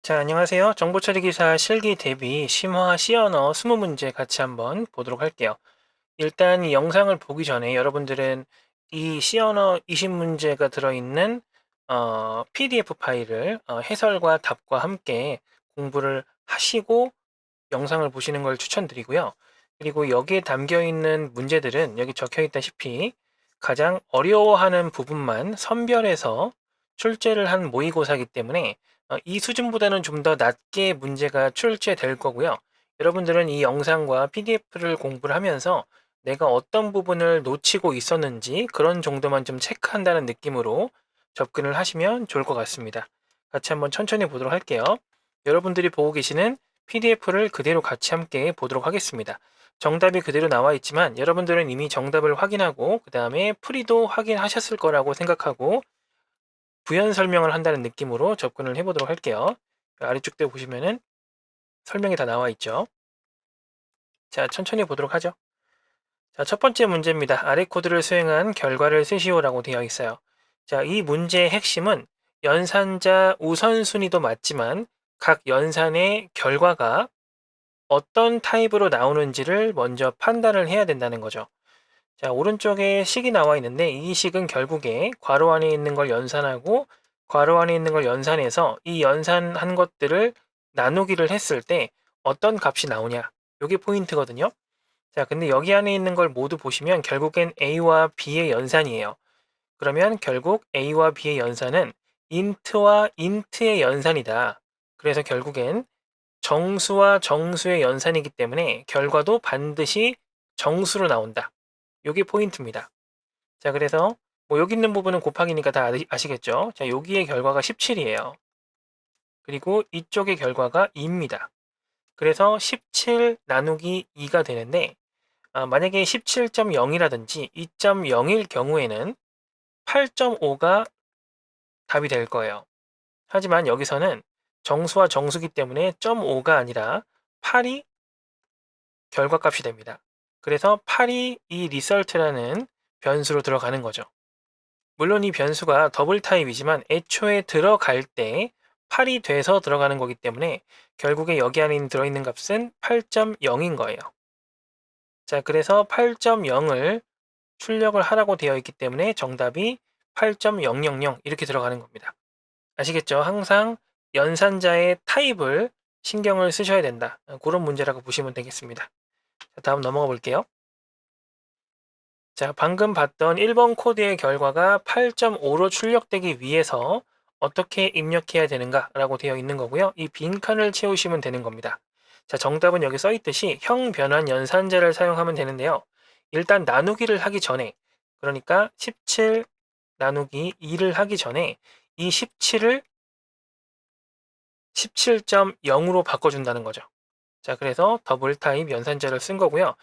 자, 안녕하세요. 정보처리 기사 실기 대비 심화 C언어 20문제 같이 한번 보도록 할게요. 일단 이 영상을 보기 전에 여러분들은 이 C언어 20문제가 들어있는 PDF 파일을 해설과 답과 함께 공부를 하시고 영상을 보시는 걸 추천드리고요. 그리고 여기에 담겨 있는 문제들은 여기 적혀 있다시피 가장 어려워하는 부분만 선별해서 출제를 한 모의고사이기 때문에 이 수준보다는 좀 더 낮게 문제가 출제될 거고요. 여러분들은 이 영상과 PDF를 공부를 하면서 내가 어떤 부분을 놓치고 있었는지 그런 정도만 좀 체크한다는 느낌으로 접근을 하시면 좋을 것 같습니다. 같이 한번 천천히 보도록 할게요. 여러분들이 보고 계시는 PDF를 그대로 같이 함께 보도록 하겠습니다. 정답이 그대로 나와 있지만 여러분들은 이미 정답을 확인하고 그 다음에 풀이도 확인하셨을 거라고 생각하고 부연 설명을 한다는 느낌으로 접근을 해보도록 할게요. 아래쪽 때 보시면은 설명이 다 나와 있죠. 자, 천천히 보도록 하죠. 자, 첫 번째 문제입니다. 아래 코드를 수행한 결과를 쓰시오라고 되어 있어요. 자, 이 문제의 핵심은 연산자 우선순위도 맞지만 각 연산의 결과가 어떤 타입으로 나오는지를 먼저 판단을 해야 된다는 거죠. 자, 오른쪽에 식이 나와 있는데 이 식은 결국에 괄호 안에 있는 걸 연산하고 괄호 안에 있는 걸 연산해서 이 연산한 것들을 나누기를 했을 때 어떤 값이 나오냐. 이게 포인트거든요. 자, 근데 여기 안에 있는 걸 모두 보시면 결국엔 A와 B의 연산이에요. 그러면 결국 A와 B의 연산은 int와 int의 연산이다. 그래서 결국엔 정수와 정수의 연산이기 때문에 결과도 반드시 정수로 나온다. 요게 포인트입니다. 자, 그래서 뭐 여기 있는 부분은 곱하기니까 다 아시겠죠? 자, 여기의 결과가 17이에요. 그리고 이쪽의 결과가 2입니다. 그래서 17 나누기 2가 되는데 만약에 17.0이라든지 2.0일 경우에는 8.5가 답이 될 거예요. 하지만 여기서는 정수와 정수기 때문에 0.5가 아니라 8이 결과값이 됩니다. 그래서 8이 이 result라는 변수로 들어가는 거죠. 물론 이 변수가 더블 타입이지만 애초에 들어갈 때 8이 돼서 들어가는 거기 때문에 결국에 여기 안에 들어있는 값은 8.0인 거예요. 자, 그래서 8.0을 출력을 하라고 되어 있기 때문에 정답이 8.000 이렇게 들어가는 겁니다. 아시겠죠? 항상 연산자의 타입을 신경을 쓰셔야 된다. 그런 문제라고 보시면 되겠습니다. 자, 다음 넘어가 볼게요. 자, 방금 봤던 1번 코드의 결과가 8.5로 출력되기 위해서 어떻게 입력해야 되는가 라고 되어 있는 거고요. 이 빈칸을 채우시면 되는 겁니다. 자, 정답은 여기 써 있듯이 형 변환 연산자를 사용하면 되는데요. 일단 나누기를 하기 전에, 그러니까 17 나누기 2를 하기 전에 이 17을 17.0으로 바꿔준다는 거죠. 자, 그래서 더블 타입 연산자를 쓴 거고요.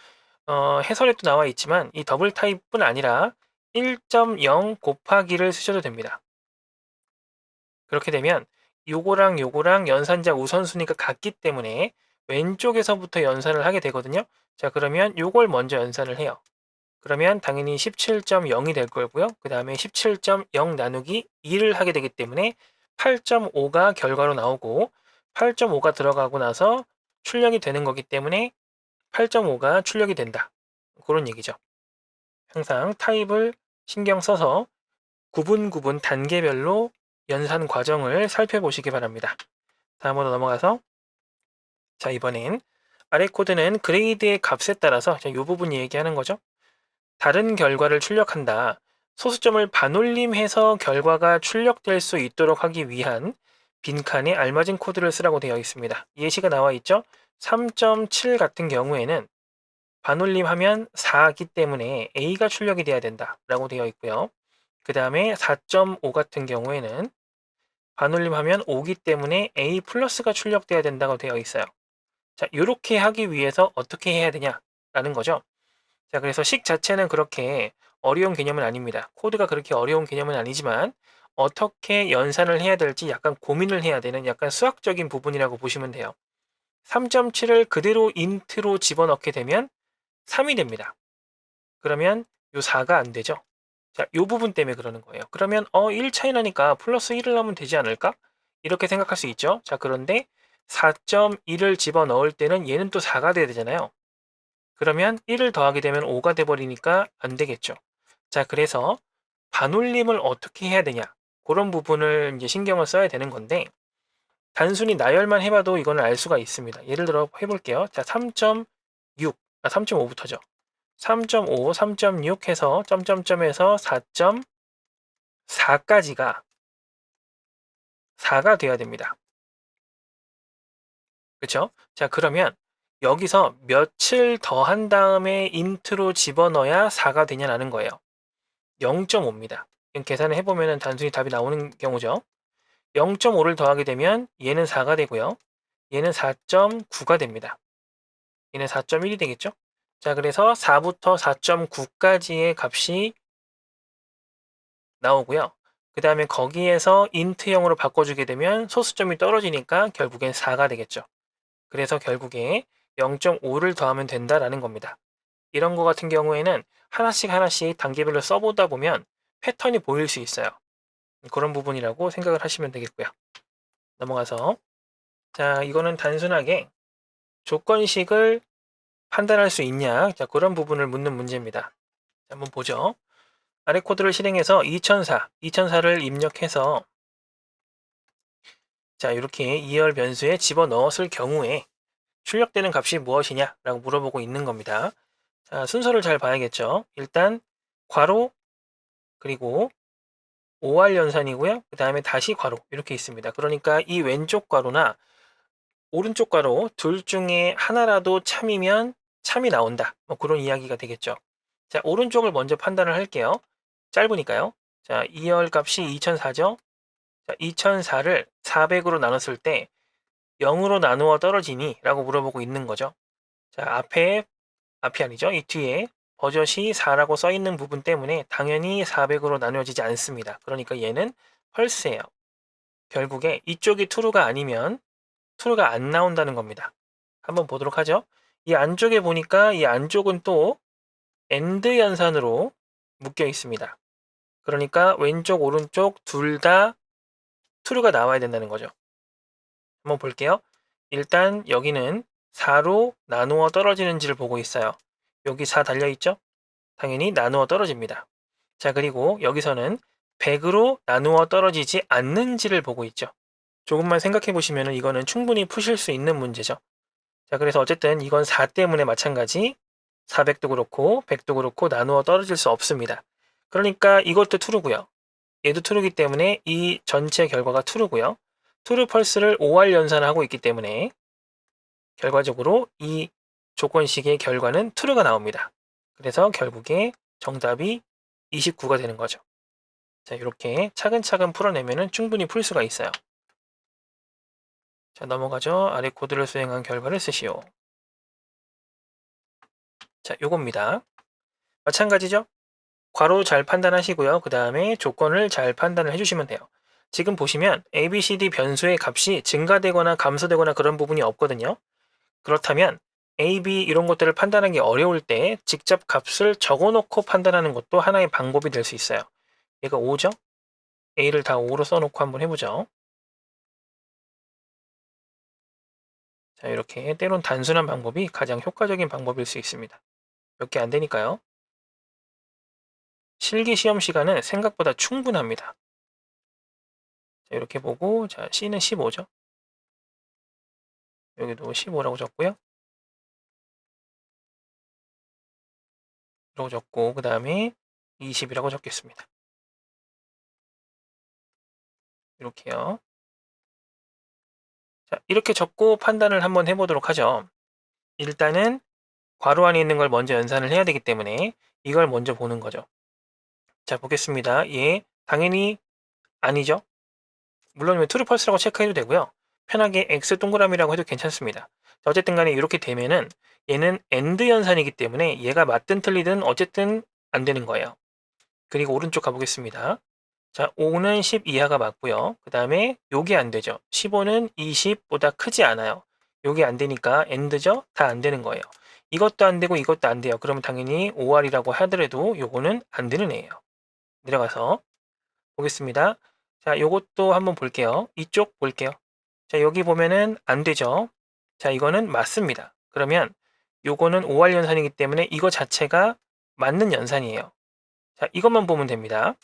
해설에 또 나와 있지만 이 더블 타입뿐 아니라 1.0 곱하기를 쓰셔도 됩니다. 그렇게 되면 요거랑 연산자 우선순위가 같기 때문에 왼쪽에서부터 연산을 하게 되거든요. 자, 그러면 요걸 먼저 연산을 해요. 그러면 당연히 17.0이 될 거고요. 그 다음에 17.0 나누기 2를 하게 되기 때문에 8.5가 결과로 나오고 8.5가 들어가고 나서 출력이 되는 거기 때문에 8.5가 출력이 된다. 그런 얘기죠. 항상 타입을 신경 써서 구분 단계별로 연산 과정을 살펴보시기 바랍니다. 다음으로 넘어가서 자, 이번엔 아래 코드는 그레이드의 값에 따라서 이 부분 얘기하는 거죠. 다른 결과를 출력한다. 소수점을 반올림해서 결과가 출력될 수 있도록 하기 위한 빈칸에 알맞은 코드를 쓰라고 되어 있습니다. 예시가 나와 있죠. 3.7 같은 경우에는 반올림하면 4기 때문에 A가 출력이 돼야 된다 라고 되어 있고요. 그 다음에 4.5 같은 경우에는 반올림하면 5기 때문에 A 플러스가 출력돼야 된다고 되어 있어요. 자, 이렇게 하기 위해서 어떻게 해야 되냐라는 거죠. 자, 그래서 식 자체는 그렇게 어려운 개념은 아닙니다. 코드가 그렇게 어려운 개념은 아니지만 어떻게 연산을 해야 될지 약간 고민을 해야 되는 약간 수학적인 부분이라고 보시면 돼요. 3.7을 그대로 인트로 집어넣게 되면 3이 됩니다. 그러면 요 4가 안 되죠. 자, 요 부분 때문에 그러는 거예요. 그러면 1 차이 나니까 플러스 1을 하면 되지 않을까? 이렇게 생각할 수 있죠. 자, 그런데 4.1을 집어넣을 때는 얘는 또 4가 돼야 되잖아요. 그러면 1을 더하게 되면 5가 돼버리니까 안 되겠죠. 자, 그래서 반올림을 어떻게 해야 되냐, 그런 부분을 이제 신경을 써야 되는 건데, 단순히 나열만 해봐도 이거는 알 수가 있습니다. 예를 들어 해볼게요. 자, 3.6, 3.5부터죠. 3.5, 3.6 해서 점점점에서 4.4까지가 4가 돼야 됩니다. 그렇죠? 자, 그러면 여기서 몇을 더한 다음에 인트로 집어넣어야 4가 되냐라는 거예요. 0.5입니다. 계산을 해보면 단순히 답이 나오는 경우죠. 0.5를 더하게 되면 얘는 4가 되고요. 얘는 4.9가 됩니다. 얘는 4.1이 되겠죠? 자, 그래서 4부터 4.9까지의 값이 나오고요. 그 다음에 거기에서 인트형으로 바꿔주게 되면 소수점이 떨어지니까 결국엔 4가 되겠죠. 그래서 결국에 0.5를 더하면 된다라는 겁니다. 이런 거 같은 경우에는 하나씩 하나씩 단계별로 써보다 보면 패턴이 보일 수 있어요. 그런 부분이라고 생각을 하시면 되겠고요. 넘어가서, 자, 이거는 단순하게 조건식을 판단할 수 있냐, 자, 그런 부분을 묻는 문제입니다. 자, 한번 보죠. 아래 코드를 실행해서 2004를 입력해서, 자, 이렇게 2열 변수에 집어넣었을 경우에 출력되는 값이 무엇이냐 라고 물어보고 있는 겁니다. 자, 순서를 잘 봐야겠죠. 일단 괄호, 그리고 5할 연산이고요. 그 다음에 다시 괄호 이렇게 있습니다. 그러니까 이 왼쪽 괄호나 오른쪽 괄호 둘 중에 하나라도 참이면 참이 나온다, 뭐 그런 이야기가 되겠죠. 자, 오른쪽을 먼저 판단을 할게요. 짧으니까요. 자, 2열 값이 2004죠. 자, 2004를 400으로 나눴을 때 0으로 나누어 떨어지니 라고 물어보고 있는 거죠. 자, 앞이 아니죠. 이 뒤에 버젓이 4라고 써 있는 부분 때문에 당연히 400으로 나누어지지 않습니다. 그러니까 얘는 펄스예요. 결국에 이쪽이 true가 아니면 true가 안 나온다는 겁니다. 한번 보도록 하죠. 이 안쪽에 보니까 이 안쪽은 또 AND 연산으로 묶여 있습니다. 그러니까 왼쪽 오른쪽 둘 다 true가 나와야 된다는 거죠. 한번 볼게요. 일단 여기는 4로 나누어 떨어지는지를 보고 있어요. 여기 4 달려있죠? 당연히 나누어 떨어집니다. 자, 그리고 여기서는 100으로 나누어 떨어지지 않는지를 보고 있죠. 조금만 생각해 보시면 이거는 충분히 푸실 수 있는 문제죠. 자, 그래서 어쨌든 이건 4 때문에 마찬가지 400도 그렇고 100도 그렇고 나누어 떨어질 수 없습니다. 그러니까 이것도 true고요. 얘도 true이기 때문에 이 전체 결과가 true고요. true 펄스를 5할 연산하고 있기 때문에 결과적으로 이 조건식의 결과는 true가 나옵니다. 그래서 결국에 정답이 29가 되는 거죠. 자, 이렇게 차근차근 풀어내면 충분히 풀 수가 있어요. 자, 넘어가죠. 아래 코드를 수행한 결과를 쓰시오. 자, 요겁니다. 마찬가지죠. 괄호 잘 판단하시고요. 그 다음에 조건을 잘 판단을 해주시면 돼요. 지금 보시면 ABCD 변수의 값이 증가되거나 감소되거나 그런 부분이 없거든요. 그렇다면 A, B 이런 것들을 판단하기 어려울 때 직접 값을 적어놓고 판단하는 것도 하나의 방법이 될 수 있어요. 얘가 5죠? A를 다 5로 써놓고 한번 해보죠. 자, 이렇게 때론 단순한 방법이 가장 효과적인 방법일 수 있습니다. 몇 개 안 되니까요. 실기 시험 시간은 생각보다 충분합니다. 자, 이렇게 보고, 자, C는 15죠. 여기도 15라고 적고요. 라고 적고, 그 다음에 20이라고 적겠습니다. 이렇게요. 자, 이렇게 적고 판단을 한번 해보도록 하죠. 일단은 괄호 안에 있는 걸 먼저 연산을 해야 되기 때문에 이걸 먼저 보는 거죠. 자, 보겠습니다. 예, 당연히 아니죠. 물론 true false라고 체크해도 되고요. 편하게 X 동그라미라고 해도 괜찮습니다. 자, 어쨌든 간에 이렇게 되면은 얘는 AND 연산이기 때문에 얘가 맞든 틀리든 어쨌든 안 되는 거예요. 그리고 오른쪽 가보겠습니다. 자, 5는 10 이하가 맞고요. 그 다음에 요게 안 되죠. 15는 20보다 크지 않아요. 요게 안 되니까 AND죠? 다 안 되는 거예요. 이것도 안 되고 이것도 안 돼요. 그러면 당연히 5R이라고 하더라도 요거는 안 되는 애예요. 내려가서 보겠습니다. 자, 요것도 한번 볼게요. 이쪽 볼게요. 자, 여기 보면은 안 되죠. 자, 이거는 맞습니다. 그러면 요거는 5할 연산이기 때문에 이거 자체가 맞는 연산이에요. 자, 이것만 보면 됩니다.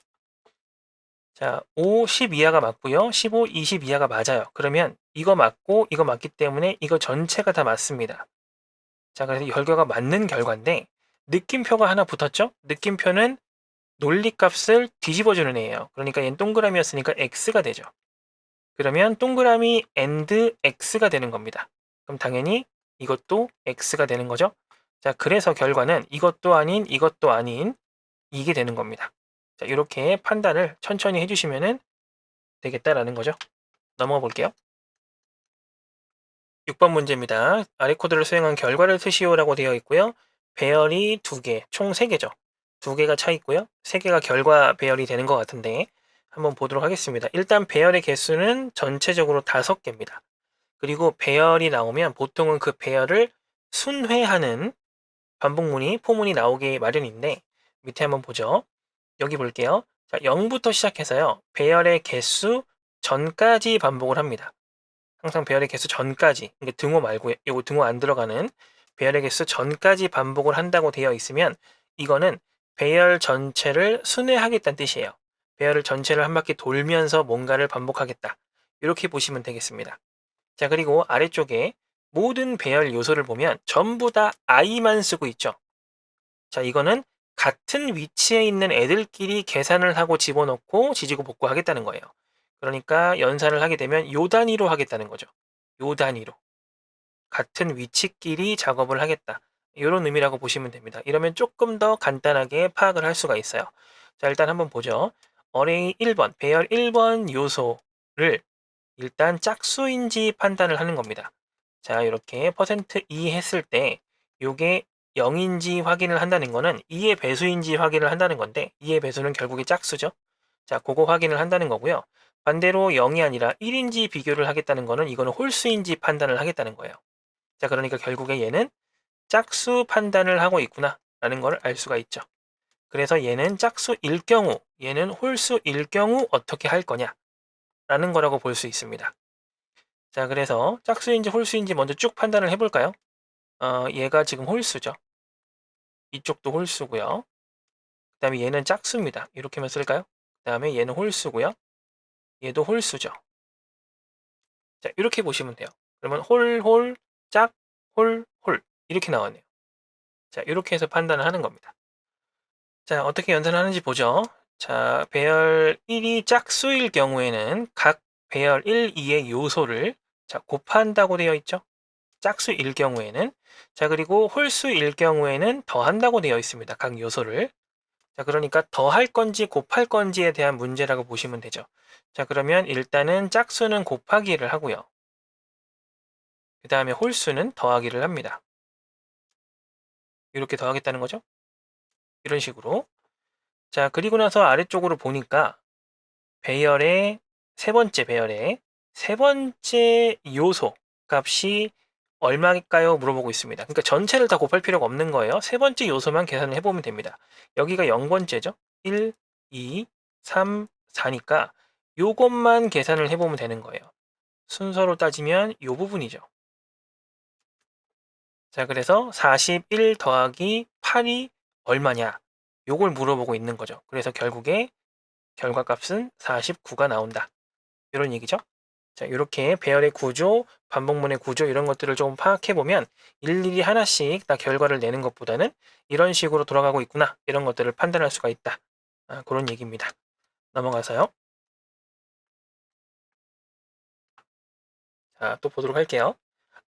자, 5, 10 이하가 맞고요. 15, 20 이하가 맞아요. 그러면 이거 맞고 이거 맞기 때문에 이거 전체가 다 맞습니다. 자, 그래서 이 결과가 맞는 결과인데 느낌표가 하나 붙었죠? 느낌표는 논리값을 뒤집어주는 애예요. 그러니까 얘는 동그라미였으니까 x가 되죠. 그러면 동그라미 and x가 되는 겁니다. 그럼 당연히 이것도 x가 되는 거죠. 자, 그래서 결과는 이것도 아닌 이게 되는 겁니다. 자, 이렇게 판단을 천천히 해주시면 되겠다라는 거죠. 넘어가 볼게요. 6번 문제입니다. 아래 코드를 수행한 결과를 쓰시오라고 되어 있고요. 배열이 2개, 총 3개죠. 2개가 차 있고요. 3개가 결과 배열이 되는 것 같은데 한번 보도록 하겠습니다. 일단 배열의 개수는 전체적으로 5개입니다. 그리고 배열이 나오면 보통은 그 배열을 순회하는 반복문이, 포문이 나오기 마련인데 밑에 한번 보죠. 여기 볼게요. 자, 0부터 시작해서요. 배열의 개수 전까지 반복을 합니다. 항상 배열의 개수 전까지, 이게 등호 말고 이거 등호 안 들어가는 배열의 개수 전까지 반복을 한다고 되어 있으면 이거는 배열 전체를 순회하겠다는 뜻이에요. 배열을 전체를 한 바퀴 돌면서 뭔가를 반복하겠다. 이렇게 보시면 되겠습니다. 자, 그리고 아래쪽에 모든 배열 요소를 보면 전부 다 i만 쓰고 있죠. 자, 이거는 같은 위치에 있는 애들끼리 계산을 하고 집어넣고 지지고 볶고하겠다는 거예요. 그러니까 연산을 하게 되면 요 단위로 하겠다는 거죠. 요 단위로. 같은 위치끼리 작업을 하겠다. 이런 의미라고 보시면 됩니다. 이러면 조금 더 간단하게 파악을 할 수가 있어요. 자, 일단 한번 보죠. 어레이 1번, 배열 1번 요소를 일단 짝수인지 판단을 하는 겁니다. 자, 이렇게 %2 했을 때 요게 0인지 확인을 한다는 거는 2의 배수인지 확인을 한다는 건데 2의 배수는 결국에 짝수죠. 자, 그거 확인을 한다는 거고요. 반대로 0이 아니라 1인지 비교를 하겠다는 거는 이거는 홀수인지 판단을 하겠다는 거예요. 자, 그러니까 결국에 얘는 짝수 판단을 하고 있구나 라는 걸 알 수가 있죠. 그래서 얘는 짝수일 경우, 얘는 홀수일 경우 어떻게 할 거냐 라는 거라고 볼 수 있습니다. 자, 그래서 짝수인지 홀수인지 먼저 쭉 판단을 해볼까요? 얘가 지금 홀수죠. 이쪽도 홀수고요. 그 다음에 얘는 짝수입니다. 이렇게만 쓸까요? 그 다음에 얘는 홀수고요. 얘도 홀수죠. 자, 이렇게 보시면 돼요. 그러면 홀, 홀, 짝, 홀, 홀 이렇게 나왔네요. 자, 이렇게 해서 판단을 하는 겁니다. 자, 어떻게 연산을 하는지 보죠. 자, 배열 1이 짝수일 경우에는 각 배열 1, 2의 요소를 자, 곱한다고 되어 있죠. 짝수일 경우에는 자, 그리고 홀수일 경우에는 더한다고 되어 있습니다. 각 요소를. 자, 그러니까 더할 건지 곱할 건지에 대한 문제라고 보시면 되죠. 자, 그러면 일단은 짝수는 곱하기를 하고요. 그 다음에 홀수는 더하기를 합니다. 이렇게 더하겠다는 거죠. 이런 식으로. 자, 그리고 나서 아래쪽으로 보니까 배열의 세 번째 요소 값이 얼마일까요? 물어보고 있습니다. 그러니까 전체를 다 곱할 필요가 없는 거예요. 세 번째 요소만 계산을 해보면 됩니다. 여기가 0번째죠. 1, 2, 3, 4니까 요것만 계산을 해보면 되는 거예요. 순서로 따지면 요 부분이죠. 자, 그래서 41 더하기 8이 얼마냐? 요걸 물어보고 있는 거죠. 그래서 결국에 결과값은 49가 나온다. 이런 얘기죠. 자, 이렇게 배열의 구조, 반복문의 구조 이런 것들을 좀 파악해보면 일일이 하나씩 다 결과를 내는 것보다는 이런 식으로 돌아가고 있구나. 이런 것들을 판단할 수가 있다. 그런 얘기입니다. 넘어가서요. 자, 또 보도록 할게요.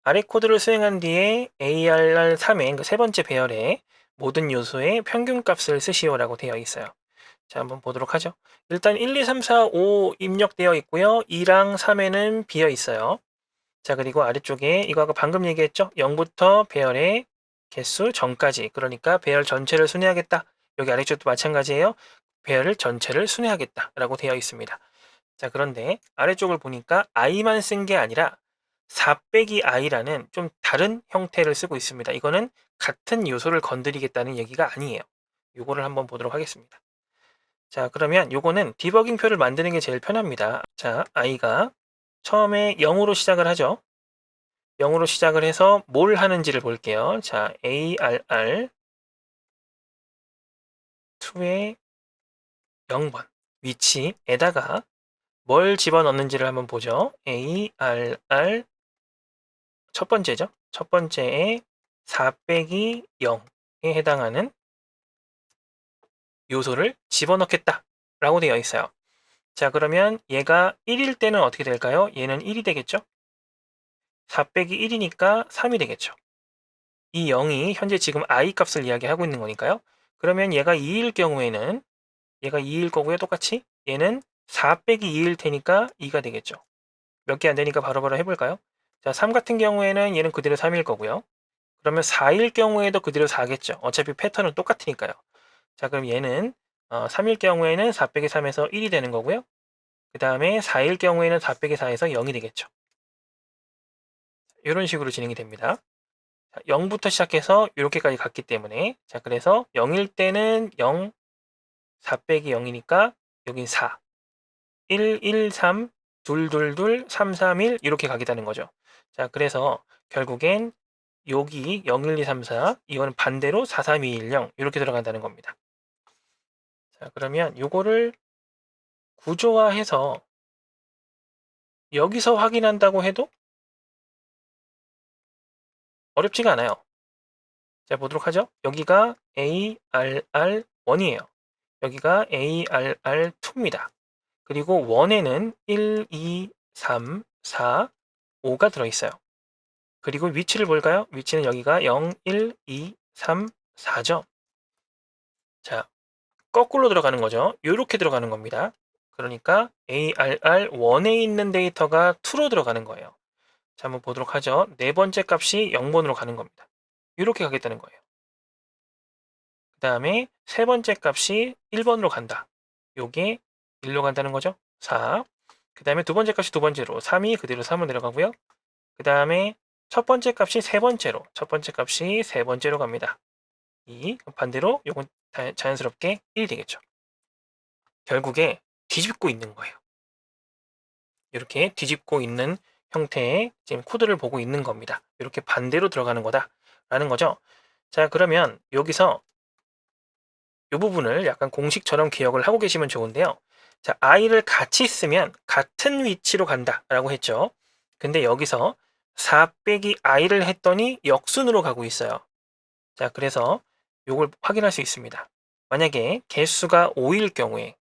아래 코드를 수행한 뒤에 ARR3의 그 세 번째 배열의 모든 요소의 평균값을 쓰시오라고 되어 있어요. 자, 한번 보도록 하죠. 일단 1, 2, 3, 4, 5 입력되어 있고요. 2랑 3에는 비어 있어요. 자, 그리고 아래쪽에 이거 아까 방금 얘기했죠? 0부터 배열의 개수 전까지. 그러니까 배열 전체를 순회하겠다. 여기 아래쪽도 마찬가지예요. 배열을 전체를 순회하겠다. 라고 되어 있습니다. 자, 그런데 아래쪽을 보니까 i만 쓴 게 아니라 4 빼기 i라는 좀 다른 형태를 쓰고 있습니다. 이거는 같은 요소를 건드리겠다는 얘기가 아니에요. 요거를 한번 보도록 하겠습니다. 자, 그러면 요거는 디버깅표를 만드는 게 제일 편합니다. 자, i가 처음에 0으로 시작을 하죠. 0으로 시작을 해서 뭘 하는지를 볼게요. 자, ARR 2의 0번 위치에다가 뭘 집어넣는지를 한번 보죠. ARR 첫 번째죠. 첫 번째에 4 빼기 0에 해당하는 요소를 집어넣겠다 라고 되어 있어요. 자, 그러면 얘가 1일 때는 어떻게 될까요? 얘는 1이 되겠죠? 4 빼기 1이니까 3이 되겠죠. 이 0이 현재 지금 i 값을 이야기하고 있는 거니까요. 그러면 얘가 2일 경우에는 얘가 2일 거고요. 똑같이 얘는 4 빼기 2일 테니까 2가 되겠죠. 몇 개 안 되니까 바로바로 해볼까요? 자, 3 같은 경우에는 얘는 그대로 3일 거고요. 그러면 4일 경우에도 그대로 4겠죠. 어차피 패턴은 똑같으니까요. 자, 그럼 얘는 3일 경우에는 4 빼기 3에서 1이 되는 거고요. 그 다음에 4일 경우에는 4 빼기 4에서 0이 되겠죠. 이런 식으로 진행이 됩니다. 자, 0부터 시작해서 이렇게까지 갔기 때문에 자, 그래서 0일 때는 0, 4 빼기 0이니까 여긴 4, 1, 1, 3, 2, 2, 2, 3, 3, 1 이렇게 가겠다는 거죠. 자, 그래서 결국엔 여기 0, 1, 2, 3, 4 이거는 반대로 4, 3, 2, 1, 0 이렇게 들어간다는 겁니다. 자, 그러면 요거를 구조화해서 여기서 확인한다고 해도 어렵지가 않아요. 자, 보도록 하죠. 여기가 ARR1이에요. 여기가 ARR2입니다. 그리고 1에는 1, 2, 3, 4, 5가 들어있어요. 그리고 위치를 볼까요? 위치는 여기가 0, 1, 2, 3, 4죠. 자, 거꾸로 들어가는 거죠. 이렇게 들어가는 겁니다. 그러니까 ARR1에 있는 데이터가 2로 들어가는 거예요. 자, 한번 보도록 하죠. 네 번째 값이 0번으로 가는 겁니다. 이렇게 가겠다는 거예요. 그 다음에 세 번째 값이 1번으로 간다. 요게 1로 간다는 거죠. 4. 그 다음에 두 번째 값이 두 번째로 3이 그대로 3으로 내려가고요. 그 다음에 첫 번째 값이 세 번째로 첫 번째 값이 세 번째로 갑니다. 2. 반대로 요건 자연스럽게 1이 되겠죠. 결국에 뒤집고 있는 거예요. 이렇게 뒤집고 있는 형태의 지금 코드를 보고 있는 겁니다. 이렇게 반대로 들어가는 거다라는 거죠. 자, 그러면 여기서 이 부분을 약간 공식처럼 기억을 하고 계시면 좋은데요. 자, i를 같이 쓰면 같은 위치로 간다라고 했죠. 근데 여기서 4 빼기 i를 했더니 역순으로 가고 있어요. 자, 그래서 이걸 확인할 수 있습니다. 만약에 개수가 5일 경우에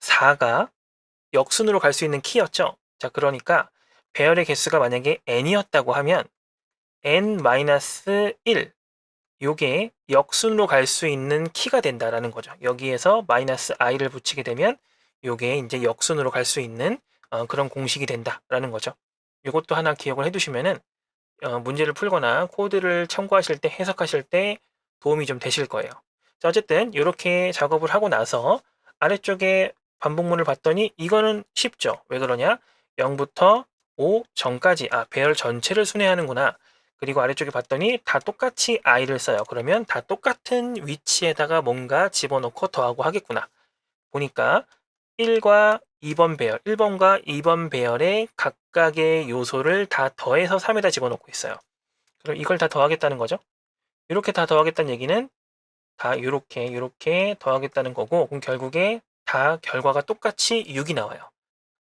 4가 역순으로 갈 수 있는 키였죠. 자, 그러니까 배열의 개수가 만약에 n이었다고 하면 n-1 요게 역순으로 갈 수 있는 키가 된다라는 거죠. 여기에서 마이너스 i를 붙이게 되면 요게 이제 역순으로 갈 수 있는 그런 공식이 된다라는 거죠. 이것도 하나 기억을 해두시면은 문제를 풀거나 코드를 참고하실 때 해석하실 때 도움이 좀 되실 거예요. 자, 어쨌든 이렇게 작업을 하고 나서 아래쪽에 반복문을 봤더니 이거는 쉽죠. 왜 그러냐? 0부터 5 전까지 배열 전체를 순회하는구나. 그리고 아래쪽에 봤더니 다 똑같이 i를 써요. 그러면 다 똑같은 위치에다가 뭔가 집어넣고 더하고 하겠구나. 보니까 1과 2번 배열, 1번과 2번 배열의 각각의 요소를 다 더해서 3에다 집어넣고 있어요. 그럼 이걸 다 더하겠다는 거죠. 이렇게 다 더하겠다는 얘기는 다 이렇게 더하겠다는 거고, 그럼 결국에 다 결과가 똑같이 6이 나와요.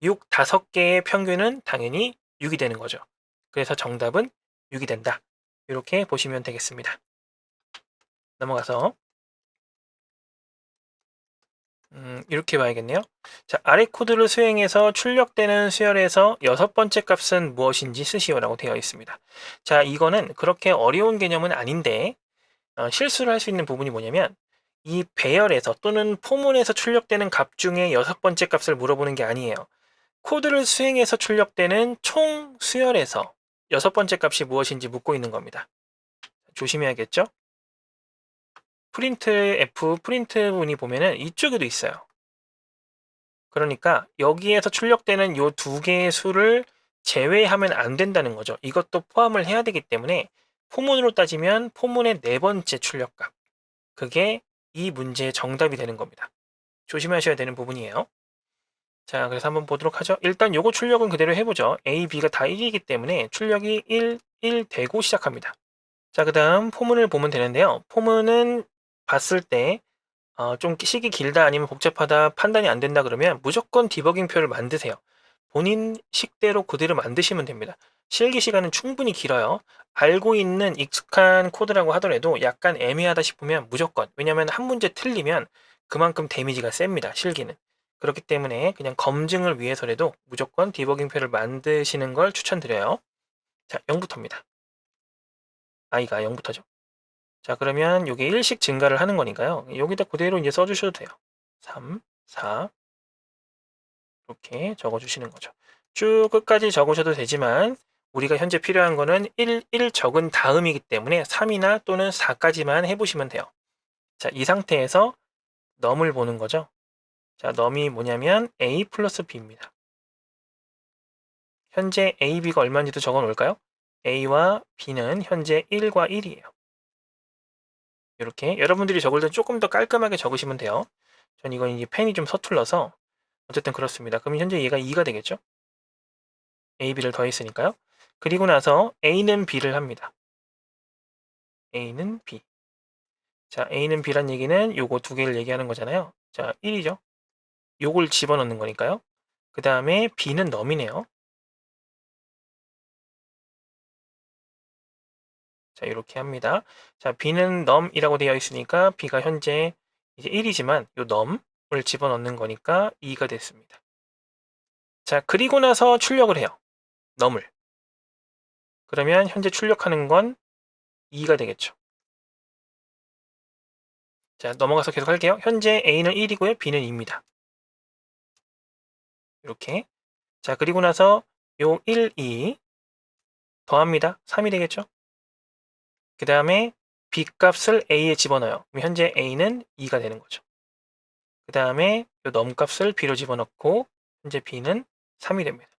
6 5개의 평균은 당연히 6이 되는 거죠. 그래서 정답은 6이 된다. 이렇게 보시면 되겠습니다. 넘어가서 이렇게 봐야겠네요. 자, 아래 코드를 수행해서 출력되는 수열에서 여섯 번째 값은 무엇인지 쓰시오라고 되어 있습니다. 자, 이거는 그렇게 어려운 개념은 아닌데 실수를 할 수 있는 부분이 뭐냐면 이 배열에서 또는 포문에서 출력되는 값 중에 여섯 번째 값을 물어보는 게 아니에요. 코드를 수행해서 출력되는 총 수열에서 여섯 번째 값이 무엇인지 묻고 있는 겁니다. 조심해야겠죠? 프린트 F 프린트 문이 보면은 이쪽에도 있어요. 그러니까 여기에서 출력되는 요 두 개의 수를 제외하면 안 된다는 거죠. 이것도 포함을 해야 되기 때문에 포문으로 따지면 포문의 네 번째 출력값. 그게 이 문제의 정답이 되는 겁니다. 조심하셔야 되는 부분이에요. 자, 그래서 한번 보도록 하죠. 일단 요거 출력은 그대로 해보죠. A, B가 다 1이기 때문에 출력이 1 되고 시작합니다. 자, 그 다음 포문을 보면 되는데요. 포문은 봤을 때 좀 시기 길다 아니면 복잡하다 판단이 안 된다 그러면 무조건 디버깅표를 만드세요. 본인 식대로 그대로 만드시면 됩니다. 실기 시간은 충분히 길어요. 알고 있는 익숙한 코드라고 하더라도 약간 애매하다 싶으면 무조건, 왜냐면 한 문제 틀리면 그만큼 데미지가 셉니다. 실기는. 그렇기 때문에 그냥 검증을 위해서라도 무조건 디버깅표를 만드시는 걸 추천드려요. 자, 0부터입니다. i가 0부터죠. 자, 그러면 이게 1씩 증가를 하는 거니까요. 여기다 그대로 이제 써주셔도 돼요. 3, 4 이렇게 적어주시는 거죠. 쭉 끝까지 적으셔도 되지만 우리가 현재 필요한 거는 1 적은 다음이기 때문에 3이나 또는 4까지만 해보시면 돼요. 자, 이 상태에서 넘을 보는 거죠. 자, 넘이 뭐냐면 a 플러스 b입니다. 현재 a, b가 얼마인지도 적어 놓을까요? a와 b는 현재 1과 1이에요. 이렇게 여러분들이 적을 때 조금 더 깔끔하게 적으시면 돼요. 전 이건 이제 펜이 좀 서툴러서 어쨌든 그렇습니다. 그럼 현재 얘가 2가 되겠죠? a, b를 더했으니까요. 그리고 나서 a는 b를 합니다. a는 b. 자, a는 b란 얘기는 요거 두 개를 얘기하는 거잖아요. 자, 1이죠. 요걸 집어넣는 거니까요. 그 다음에 b는 넘이네요. 자, 이렇게 합니다. 자, b는 넘이라고 되어 있으니까 b가 현재 이제 1이지만 요 넘을 집어넣는 거니까 2가 됐습니다. 자, 그리고 나서 출력을 해요. 넘을. 그러면 현재 출력하는 건 2가 되겠죠. 자, 넘어가서 계속 할게요. 현재 a는 1이고요. b는 2입니다. 이렇게. 자, 그리고 나서 요 1, 2 더합니다. 3이 되겠죠? 그 다음에 b 값을 a에 집어넣어요. 그럼 현재 a는 2가 되는 거죠. 그 다음에 요 넘 값을 b로 집어넣고 현재 b는 3이 됩니다.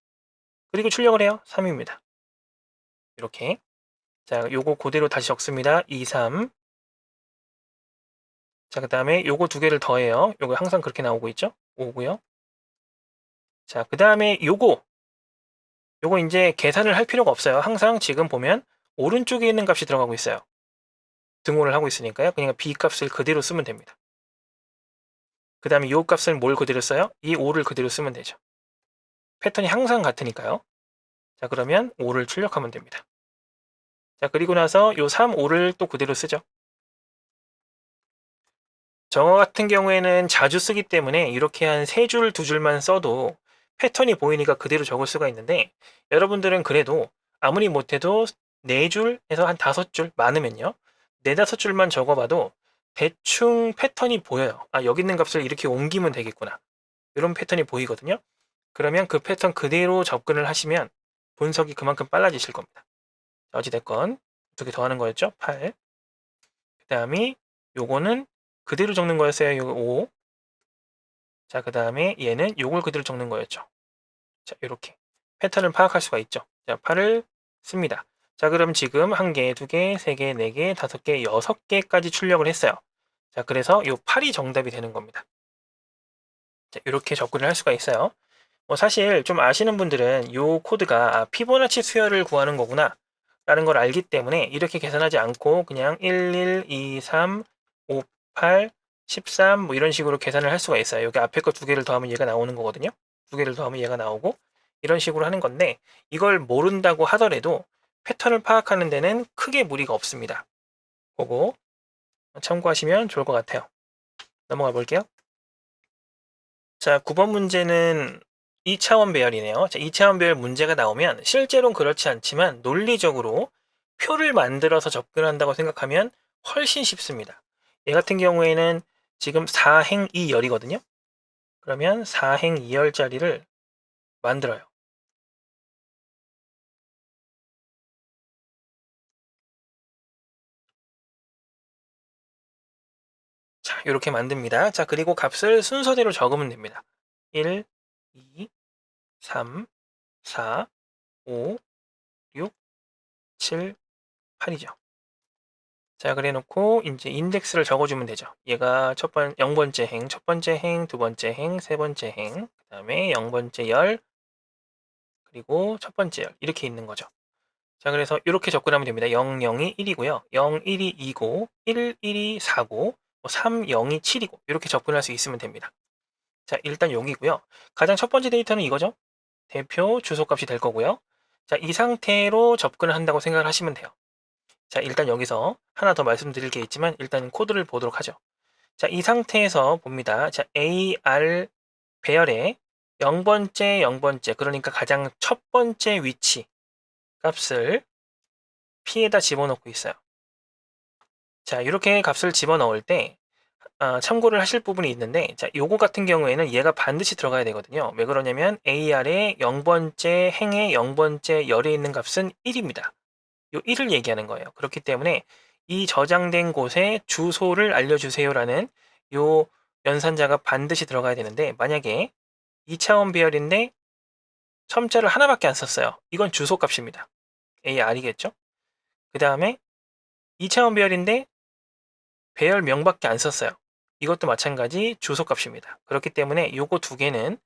그리고 출력을 해요. 3입니다. 이렇게. 자, 요거 그대로 다시 적습니다. 2, 3. 자, 그 다음에 요거 두 개를 더해요. 요거 항상 그렇게 나오고 있죠? 5고요. 자, 그 다음에 요거 이제 계산을 할 필요가 없어요. 항상 지금 보면 오른쪽에 있는 값이 들어가고 있어요. 등호를 하고 있으니까요. 그냥 b 값을 그대로 쓰면 됩니다. 그 다음에 이 값을 뭘 그대로 써요? 이 5를 그대로 쓰면 되죠. 패턴이 항상 같으니까요. 자, 그러면 5를 출력하면 됩니다. 자, 그리고 나서 요 3, 5를 또 그대로 쓰죠. 저 같은 경우에는 자주 쓰기 때문에 이렇게 한 3줄, 2줄만 써도 패턴이 보이니까 그대로 적을 수가 있는데 여러분들은 그래도 아무리 못해도 4줄에서 한 5줄 많으면요. 4, 5줄만 적어봐도 대충 패턴이 보여요. 아, 여기 있는 값을 이렇게 옮기면 되겠구나. 이런 패턴이 보이거든요. 그러면 그 패턴 그대로 접근을 하시면 분석이 그만큼 빨라지실 겁니다. 어찌됐건 어떻게 더하는 거였죠? 8. 그 다음에 요거는 그대로 적는 거였어요. 요거 5. 자, 그 다음에 얘는 요걸 그대로 적는 거였죠. 자, 이렇게 패턴을 파악할 수가 있죠. 자, 8을 씁니다. 자, 그럼 지금 1개, 2개, 3개, 4개, 5개, 6개까지 출력을 했어요. 자, 그래서 요 8이 정답이 되는 겁니다. 자, 이렇게 접근을 할 수가 있어요. 사실 좀 아시는 분들은 이 코드가 피보나치 수열을 구하는 거구나 라는 걸 알기 때문에 이렇게 계산하지 않고 그냥 1, 1, 2, 3, 5, 8, 13 뭐 이런 식으로 계산을 할 수가 있어요. 여기 앞에 거 두 개를 더하면 얘가 나오는 거거든요. 두 개를 더하면 얘가 나오고 이런 식으로 하는 건데 이걸 모른다고 하더라도 패턴을 파악하는 데는 크게 무리가 없습니다. 그거 참고하시면 좋을 것 같아요. 넘어가 볼게요. 자, 9번 문제는 2차원 배열이네요. 자, 2차원 배열 문제가 나오면 실제로는 그렇지 않지만 논리적으로 표를 만들어서 접근한다고 생각하면 훨씬 쉽습니다. 얘 같은 경우에는 지금 4행 2열이거든요. 그러면 4행 2열짜리를 만들어요. 자, 이렇게 만듭니다. 자, 그리고 값을 순서대로 적으면 됩니다. 1, 2, 3, 4, 5, 6, 7, 8이죠. 자, 그래 놓고 이제 인덱스를 적어주면 되죠. 얘가 0번째 행, 첫 번째 행, 두 번째 행, 세 번째 행, 그 다음에 0번째 열, 그리고 첫 번째 열 이렇게 있는 거죠. 자, 그래서 이렇게 접근하면 됩니다. 0, 0이 1이고요. 0, 1이 2고 1, 1이 4고 3, 0이 7이고 이렇게 접근할 수 있으면 됩니다. 자, 일단 여기고요. 가장 첫 번째 데이터는 이거죠. 대표 주소값이 될 거고요. 자, 이 상태로 접근을 한다고 생각을 하시면 돼요. 자, 일단 여기서 하나 더 말씀드릴 게 있지만 일단 코드를 보도록 하죠. 자, 이 상태에서 봅니다. 자, AR 배열에 0번째, 0번째, 그러니까 가장 첫 번째 위치 값을 P에다 집어넣고 있어요. 자, 이렇게 값을 집어넣을 때 참고를 하실 부분이 있는데, 자, 요거 같은 경우에는 얘가 반드시 들어가야 되거든요. 왜 그러냐면 AR의 0번째 행의 0번째 열에 있는 값은 1입니다. 요 1을 얘기하는 거예요. 그렇기 때문에 이 저장된 곳에 주소를 알려주세요라는 요 연산자가 반드시 들어가야 되는데, 만약에 2차원 배열인데 첨자를 하나밖에 안 썼어요. 이건 주소 값입니다. AR이겠죠? 그 다음에 2차원 배열인데 배열명밖에 안 썼어요. 이것도 마찬가지 주소 값입니다. 그렇기 때문에 요거 두 개는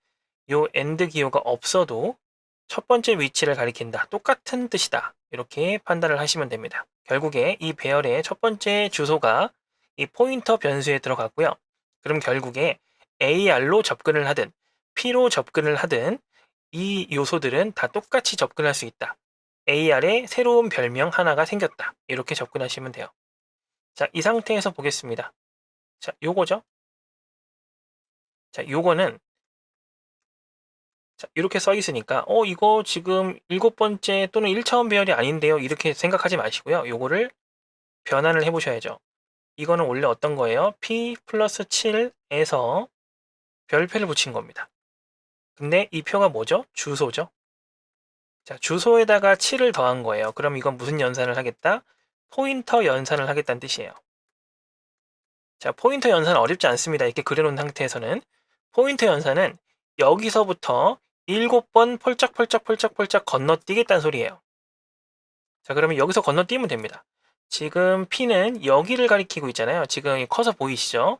요 AND 기호가 없어도 첫 번째 위치를 가리킨다. 똑같은 뜻이다. 이렇게 판단을 하시면 됩니다. 결국에 이 배열의 첫 번째 주소가 이 포인터 변수에 들어갔고요. 그럼 결국에 AR로 접근을 하든 P로 접근을 하든 이 요소들은 다 똑같이 접근할 수 있다. AR의 새로운 별명 하나가 생겼다. 이렇게 접근하시면 돼요. 자, 이 상태에서 보겠습니다. 자, 요거죠. 자, 요거는 자, 이렇게 써 있으니까 이거 지금 7번째 또는 1차원 배열이 아닌데요. 이렇게 생각하지 마시고요. 요거를 변환을 해 보셔야죠. 이거는 원래 어떤 거예요? P 플러스 7에서 별표를 붙인 겁니다. 근데 이 표가 뭐죠? 주소죠. 자, 주소에다가 7을 더한 거예요. 그럼 이건 무슨 연산을 하겠다? 포인터 연산을 하겠다는 뜻이에요. 자, 포인터 연산 어렵지 않습니다. 이렇게 그려놓은 상태에서는 포인터 연산은 여기서부터 7번 폴짝폴짝폴짝폴짝 건너뛰겠다는 소리예요. 자, 그러면 여기서 건너뛰면 됩니다. 지금 P는 여기를 가리키고 있잖아요. 지금 커서 보이시죠?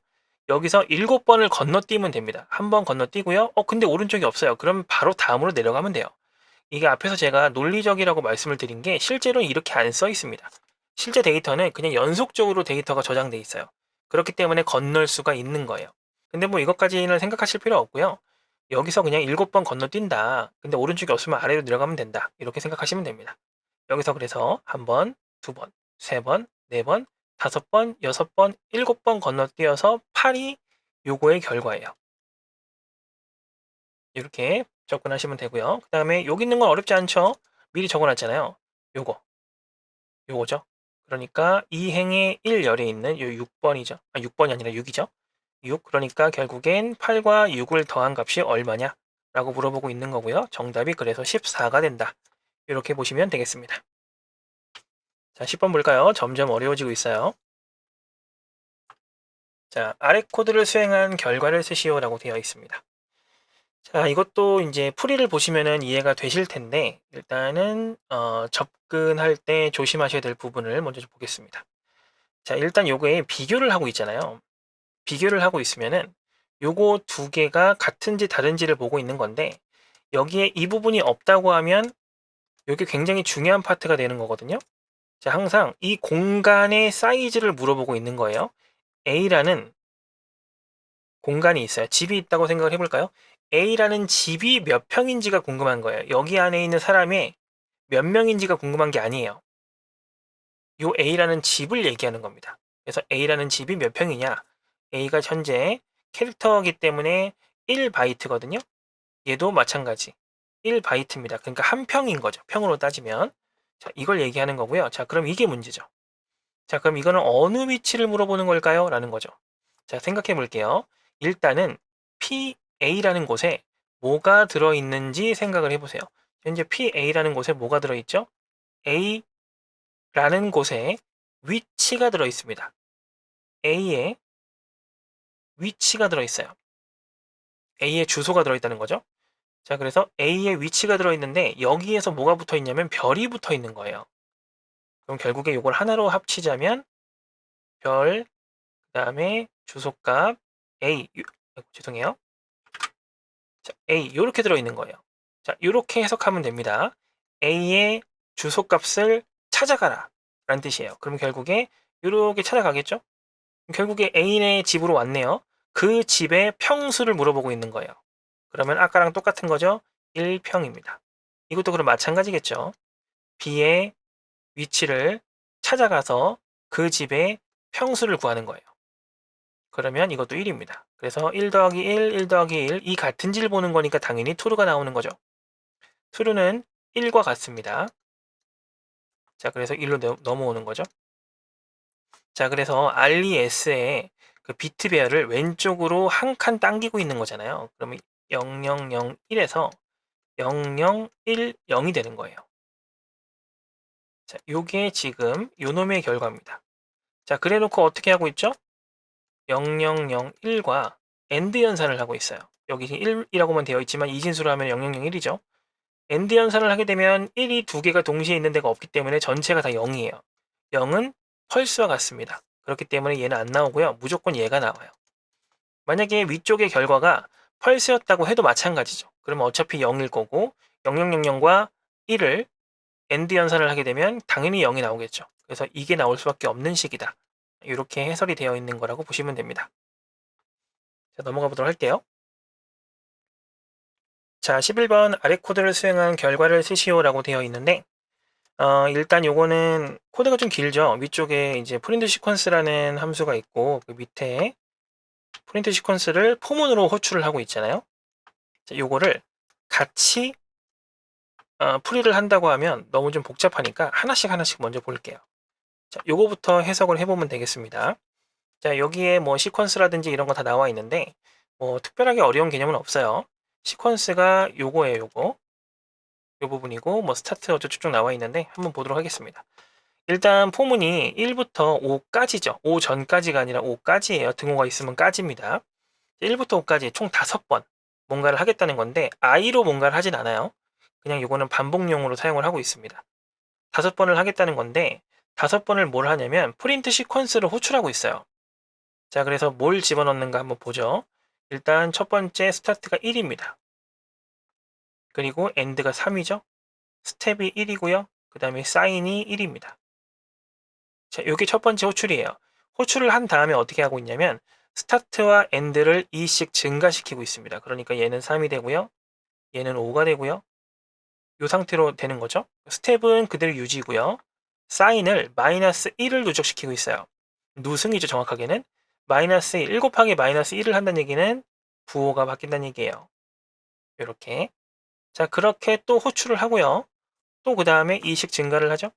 여기서 7번을 건너뛰면 됩니다. 한 번 건너뛰고요. 근데 오른쪽이 없어요. 그럼 바로 다음으로 내려가면 돼요. 이게 앞에서 제가 논리적이라고 말씀을 드린 게 실제로는 이렇게 안 써 있습니다. 실제 데이터는 그냥 연속적으로 데이터가 저장돼 있어요. 그렇기 때문에 건널 수가 있는 거예요. 근데 뭐 이것까지는 생각하실 필요 없고요. 여기서 그냥 7번 건너뛴다. 근데 오른쪽이 없으면 아래로 내려가면 된다. 이렇게 생각하시면 됩니다. 여기서 그래서 한 번, 두 번, 세 번, 네 번, 다섯 번, 여섯 번, 7번 건너뛰어서 8이 요거의 결과예요. 이렇게 접근하시면 되고요. 그 다음에 여기 있는 건 어렵지 않죠? 미리 적어놨잖아요. 요거죠. 그러니까 이 행의 1열에 있는 요 6번이죠. 6번이 아니라 6이죠. 6. 그러니까 결국엔 8과 6을 더한 값이 얼마냐? 라고 물어보고 있는 거고요. 정답이 그래서 14가 된다. 이렇게 보시면 되겠습니다. 자, 10번 볼까요? 점점 어려워지고 있어요. 자, 아래 코드를 수행한 결과를 쓰시오라고 되어 있습니다. 자, 이것도 이제 풀이를 보시면은 이해가 되실 텐데, 일단은, 접근할 때 조심하셔야 될 부분을 먼저 좀 보겠습니다. 자, 일단 요거에 비교를 하고 있잖아요. 비교를 하고 있으면은 요거 두 개가 같은지 다른지를 보고 있는 건데, 여기에 이 부분이 없다고 하면 요게 굉장히 중요한 파트가 되는 거거든요. 자, 항상 이 공간의 사이즈를 물어보고 있는 거예요. A라는 공간이 있어요. 집이 있다고 생각을 해볼까요? A라는 집이 몇 평인지가 궁금한 거예요. 여기 안에 있는 사람이 몇 명인지가 궁금한 게 아니에요. 요 A라는 집을 얘기하는 겁니다. 그래서 A라는 집이 몇 평이냐? A가 현재 캐릭터이기 때문에 1바이트거든요. 얘도 마찬가지. 1바이트입니다. 그러니까 한 평인 거죠. 평으로 따지면. 자, 이걸 얘기하는 거고요. 자, 그럼 이게 문제죠. 자, 그럼 이거는 어느 위치를 물어보는 걸까요? 라는 거죠. 자, 생각해 볼게요. 일단은 PA라는 곳에 뭐가 들어있는지 생각을 해보세요. 현재 PA라는 곳에 뭐가 들어있죠? A라는 곳에 위치가 들어있습니다. A에 위치가 들어있어요. A의 주소가 들어있다는 거죠. 자, 그래서 A의 위치가 들어있는데 여기에서 뭐가 붙어 있냐면 별이 붙어 있는 거예요. 그럼 결국에 이걸 하나로 합치자면 별, 그 다음에 주소값 A, 죄송해요. 자, A 요렇게 들어있는 거예요. 자, 요렇게 해석하면 됩니다. A의 주소값을 찾아가라 라는 뜻이에요. 그럼 결국에 요렇게 찾아가겠죠? 결국에 A네 집으로 왔네요. 그 집의 평수를 물어보고 있는 거예요. 그러면 아까랑 똑같은 거죠? 1평입니다. 이것도 그럼 마찬가지겠죠? B의 위치를 찾아가서 그 집의 평수를 구하는 거예요. 그러면 이것도 1입니다. 그래서 1 더하기 1, 1 더하기 1, 이 같은 질 보는 거니까 당연히 true가 나오는 거죠. true는 1과 같습니다. 자, 그래서 1로 넘어오는 거죠. 자, 그래서 RES의 그 비트 배열을 왼쪽으로 한 칸 당기고 있는 거잖아요. 그러면 0001에서 0010이 되는 거예요. 자, 요게 지금 요놈의 결과입니다. 자, 그래 놓고 어떻게 하고 있죠? 0001과 AND 연산을 하고 있어요. 여기 1이라고만 되어 있지만 이진수로 하면 0001이죠. AND 연산을 하게 되면 1이 두 개가 동시에 있는 데가 없기 때문에 전체가 다 0이에요. 0은 펄스와 같습니다. 그렇기 때문에 얘는 안 나오고요. 무조건 얘가 나와요. 만약에 위쪽의 결과가 펄스였다고 해도 마찬가지죠. 그러면 어차피 0일 거고 0000과 1을 AND 연산을 하게 되면 당연히 0이 나오겠죠. 그래서 이게 나올 수밖에 없는 식이다. 이렇게 해설이 되어 있는 거라고 보시면 됩니다. 자, 넘어가 보도록 할게요. 자, 11번 아래 코드를 수행한 결과를 쓰시오라고 되어 있는데 일단 요거는 코드가 좀 길죠. 위쪽에 이제 프린트 시퀀스라는 함수가 있고 그 밑에 프린트 시퀀스를 포문으로 호출을 하고 있잖아요. 자, 요거를 같이 풀이를 한다고 하면 너무 좀 복잡하니까 하나씩 먼저 볼게요. 자, 요거부터 해석을 해보면 되겠습니다. 자, 여기에 뭐 시퀀스라든지 이런 거 다 나와 있는데 뭐 특별하게 어려운 개념은 없어요. 시퀀스가 요거예요, 요거. 요 부분이고 뭐 스타트 어쩌고 쭉 나와 있는데 한번 보도록 하겠습니다. 일단 포문이 1부터 5까지죠. 5 전까지가 아니라 5까지예요. 등호가 있으면 까지입니다. 1부터 5까지 총 5번 뭔가를 하겠다는 건데 i로 뭔가를 하진 않아요. 그냥 이거는 반복용으로 사용을 하고 있습니다. 5번을 하겠다는 건데 5번을 뭘 하냐면 프린트 시퀀스를 호출하고 있어요. 자, 그래서 뭘 집어넣는가 한번 보죠. 일단 첫 번째 스타트가 1입니다. 그리고 end가 3이죠. 스텝이 1이고요. 그 다음에 사인이 1입니다. 자, 이게 첫 번째 호출이에요. 호출을 한 다음에 어떻게 하고 있냐면 스타트와 엔드를 2씩 증가시키고 있습니다. 그러니까 얘는 3이 되고요. 얘는 5가 되고요. 이 상태로 되는 거죠. 스텝은 그대로 유지고요. 사인을 마이너스 1을 누적시키고 있어요. 누승이죠, 정확하게는. 마이너스 1 곱하기 마이너스 1을 한다는 얘기는 부호가 바뀐다는 얘기예요. 이렇게. 자, 그렇게 또 호출을 하고요. 또 그 다음에 2씩 증가를 하죠.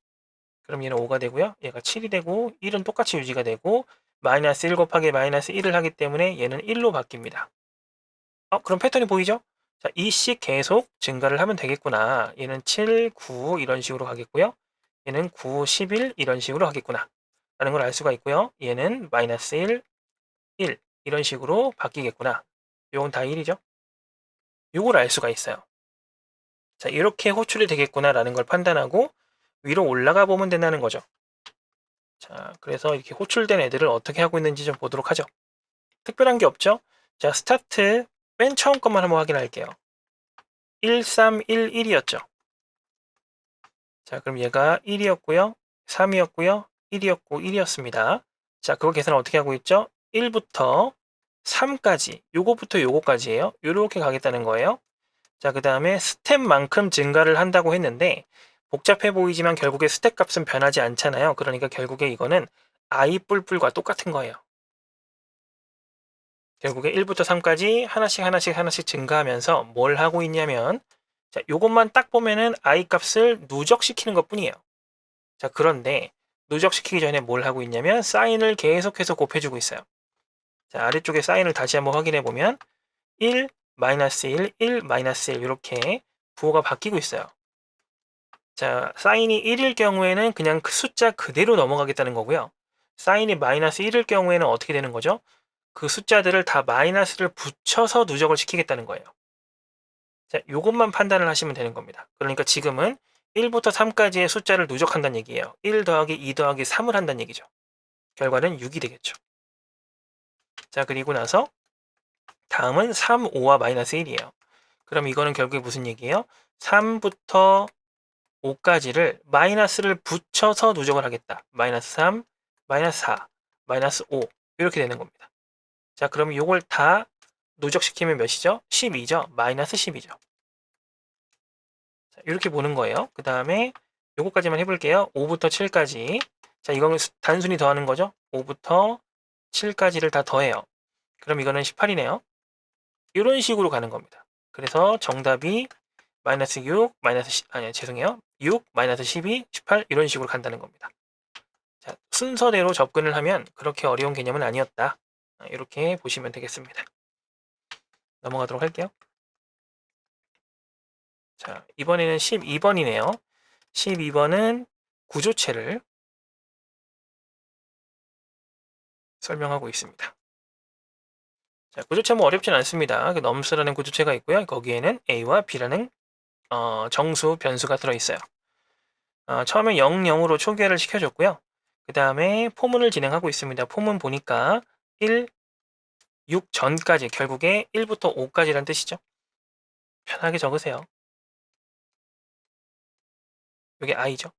그럼 얘는 5가 되고요. 얘가 7이 되고 1은 똑같이 유지가 되고 마이너스 1 곱하기 마이너스 1을 하기 때문에 얘는 1로 바뀝니다. 그럼 패턴이 보이죠? 자, 2씩 계속 증가를 하면 되겠구나. 얘는 7, 9 이런 식으로 가겠고요. 얘는 9, 11 이런 식으로 하겠구나. 라는 걸 알 수가 있고요. 얘는 마이너스 1, 1 이런 식으로 바뀌겠구나. 요건 다 1이죠. 요걸 알 수가 있어요. 자, 이렇게 호출이 되겠구나 라는 걸 판단하고 위로 올라가 보면 된다는 거죠. 자, 그래서 이렇게 호출된 애들을 어떻게 하고 있는지 좀 보도록 하죠. 특별한 게 없죠? 자, 스타트 맨 처음 것만 한번 확인할게요. 1311이었죠. 자, 그럼 얘가 1이었고요. 3이었고요. 1이었고 1이었습니다. 자, 그거 계산 어떻게 하고 있죠? 1부터 3까지, 요거부터 요거까지예요. 요렇게 가겠다는 거예요. 자, 그 다음에 스텝만큼 증가를 한다고 했는데 복잡해 보이지만 결국에 스텝 값은 변하지 않잖아요. 그러니까 결국에 이거는 i 뿔뿔과 똑같은 거예요. 결국에 1부터 3까지 하나씩 증가하면서 뭘 하고 있냐면 자, 요것만 딱 보면은 i 값을 누적시키는 것 뿐이에요. 자, 그런데 누적시키기 전에 뭘 하고 있냐면 사인을 계속해서 곱해주고 있어요. 자, 아래쪽에 사인을 다시 한번 확인해 보면 1, 마이너스 1, 1, 마이너스 1 이렇게 부호가 바뀌고 있어요. 자, 사인이 1일 경우에는 그냥 그 숫자 그대로 넘어가겠다는 거고요. 사인이 마이너스 1일 경우에는 어떻게 되는 거죠? 그 숫자들을 다 마이너스를 붙여서 누적을 시키겠다는 거예요. 자, 요것만 판단을 하시면 되는 겁니다. 그러니까 지금은 1부터 3까지의 숫자를 누적한다는 얘기예요. 1 더하기 2 더하기 3을 한다는 얘기죠. 결과는 6이 되겠죠. 자, 그리고 나서 다음은 3, 5와 마이너스 1이에요. 그럼 이거는 결국에 무슨 얘기예요? 3부터 5까지를 마이너스를 붙여서 누적을 하겠다. 마이너스 3, 마이너스 4, 마이너스 5 이렇게 되는 겁니다. 자, 그럼 이걸 다 누적시키면 몇이죠? 12죠? 마이너스 10이죠. 자, 이렇게 보는 거예요. 그 다음에 요거까지만 해볼게요. 5부터 7까지. 자, 이거는 단순히 더하는 거죠. 5부터 7까지를 다 더해요. 그럼 이거는 18이네요. 이런 식으로 가는 겁니다. 그래서 정답이 마이너스 6, 마이너스 10, 아니 죄송해요. 6, 마이너스 12, 18 이런 식으로 간다는 겁니다. 자, 순서대로 접근을 하면 그렇게 어려운 개념은 아니었다. 이렇게 보시면 되겠습니다. 넘어가도록 할게요. 자, 이번에는 12번이네요. 12번은 구조체를 설명하고 있습니다. 자, 구조체 뭐 어렵진 않습니다. 넘스라는 구조체가 있고요. 거기에는 A와 B라는 정수, 변수가 들어있어요. 처음에 0, 0으로 초기화를 시켜줬고요. 그 다음에 포문을 진행하고 있습니다. 포문 보니까 1, 6 전까지, 결국에 1부터 5까지란 뜻이죠. 편하게 적으세요. 이게 i죠.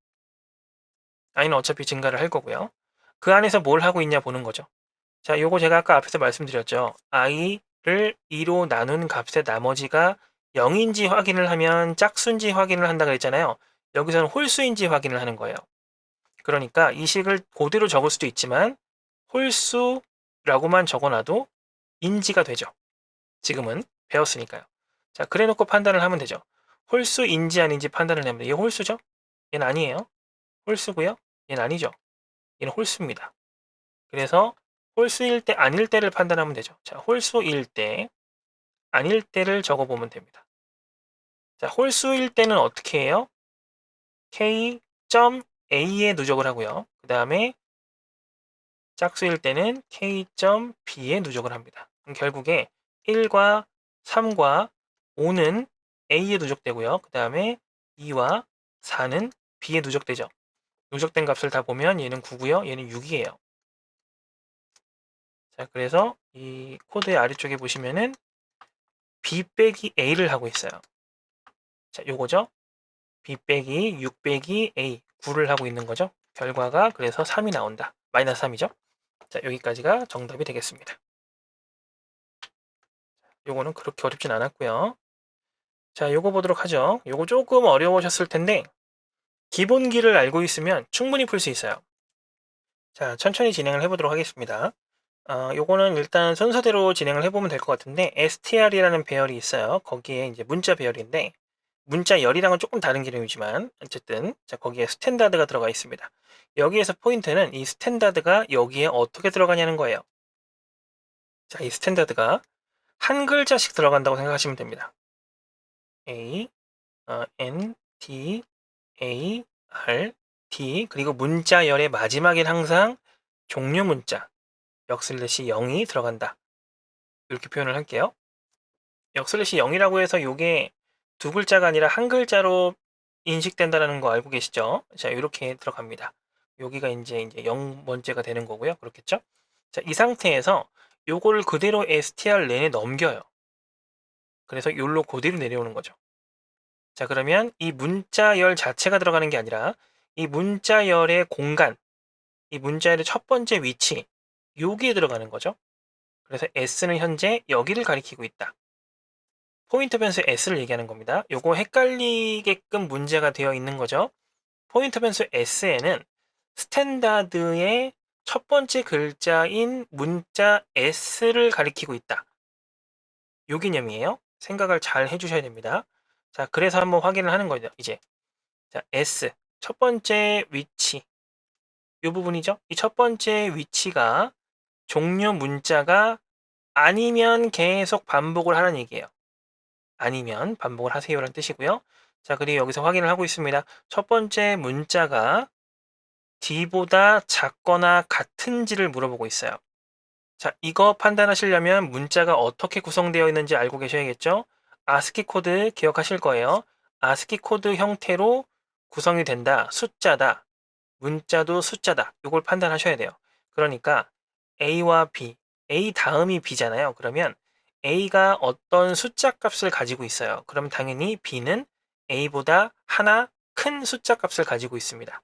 i는 어차피 증가를 할 거고요. 그 안에서 뭘 하고 있냐 보는 거죠. 자, 요거 제가 아까 앞에서 말씀드렸죠. i를 2로 나눈 값의 나머지가 0인지 확인을 하면 짝수인지 확인을 한다 그랬잖아요. 여기서는 홀수인지 확인을 하는 거예요. 그러니까 이 식을 그대로 적을 수도 있지만 홀수라고만 적어놔도 인지가 되죠. 지금은 배웠으니까요. 자, 그래놓고 판단을 하면 되죠. 홀수인지 아닌지 판단을 해야 합니다. 얘 홀수죠? 얘는 아니에요. 홀수고요. 얘는 아니죠. 얘는 홀수입니다. 그래서 홀수일 때 아닐 때를 판단하면 되죠. 자, 홀수일 때 아닐 때를 적어보면 됩니다. 자, 홀수일 때는 어떻게 해요? k.a에 누적을 하고요. 그 다음에 짝수일 때는 k.b에 누적을 합니다. 그럼 결국에 1과 3과 5는 a에 누적되고요. 그 다음에 2와 4는 b에 누적되죠. 누적된 값을 다 보면 얘는 9고요. 얘는 6이에요. 자, 그래서 이 코드의 아래쪽에 보시면은 b 빼기 a를 하고 있어요. 자, 요거죠. b 빼기 6 빼기 a 9를 하고 있는 거죠. 결과가 그래서 3이 나온다. 마이너스 3이죠. 자, 여기까지가 정답이 되겠습니다. 요거는 그렇게 어렵진 않았고요. 자, 요거 보도록 하죠. 요거 조금 어려우셨을 텐데 기본기를 알고 있으면 충분히 풀 수 있어요. 자, 천천히 진행을 해보도록 하겠습니다. 요거는 일단 순서대로 진행을 해보면 될 것 같은데 str이라는 배열이 있어요. 거기에 이제 문자 배열인데 문자 열이랑은 조금 다른 개념이지만 어쨌든 자, 거기에 스탠다드가 들어가 있습니다. 여기에서 포인트는 이 스탠다드가 여기에 어떻게 들어가냐는 거예요. 자, 이 스탠다드가 한 글자씩 들어간다고 생각하시면 됩니다. A, N, T, A, R, T 그리고 문자열의 마지막엔 항상 종료 문자 역슬래시 0이 들어간다. 이렇게 표현을 할게요. 역슬래시 0이라고 해서 이게 두 글자가 아니라 한 글자로 인식된다는 거 알고 계시죠? 자, 이렇게 들어갑니다. 여기가 이제 0번째가 되는 거고요. 그렇겠죠? 자, 이 상태에서 요거를 그대로 str 렌에 넘겨요. 그래서 요로 그대로 내려오는 거죠. 자, 그러면 이 문자열 자체가 들어가는 게 아니라 이 문자열의 공간, 이 문자열의 첫 번째 위치, 여기에 들어가는 거죠. 그래서 s는 현재 여기를 가리키고 있다. 포인트 변수 s를 얘기하는 겁니다. 요거 헷갈리게끔 문제가 되어 있는 거죠. 포인트 변수 s에는 스탠다드의 첫 번째 글자인 문자 s를 가리키고 있다. 요 개념이에요. 생각을 잘 해주셔야 됩니다. 자, 그래서 한번 확인을 하는 거죠. 이제 자, s 첫 번째 위치 이 부분이죠. 이 첫 번째 위치가 종료 문자가 아니면 계속 반복을 하는 얘기예요. 아니면 반복을 하세요라는 뜻이고요. 자, 그리고 여기서 확인을 하고 있습니다. 첫 번째 문자가 D보다 작거나 같은지를 물어보고 있어요. 자, 이거 판단하시려면 문자가 어떻게 구성되어 있는지 알고 계셔야겠죠? 아스키 코드 기억하실 거예요. 아스키 코드 형태로 구성이 된다. 숫자다. 문자도 숫자다. 이걸 판단하셔야 돼요. 그러니까 A와 B, A 다음이 B잖아요. 그러면 A가 어떤 숫자 값을 가지고 있어요. 그럼 당연히 B는 A보다 하나 큰 숫자 값을 가지고 있습니다.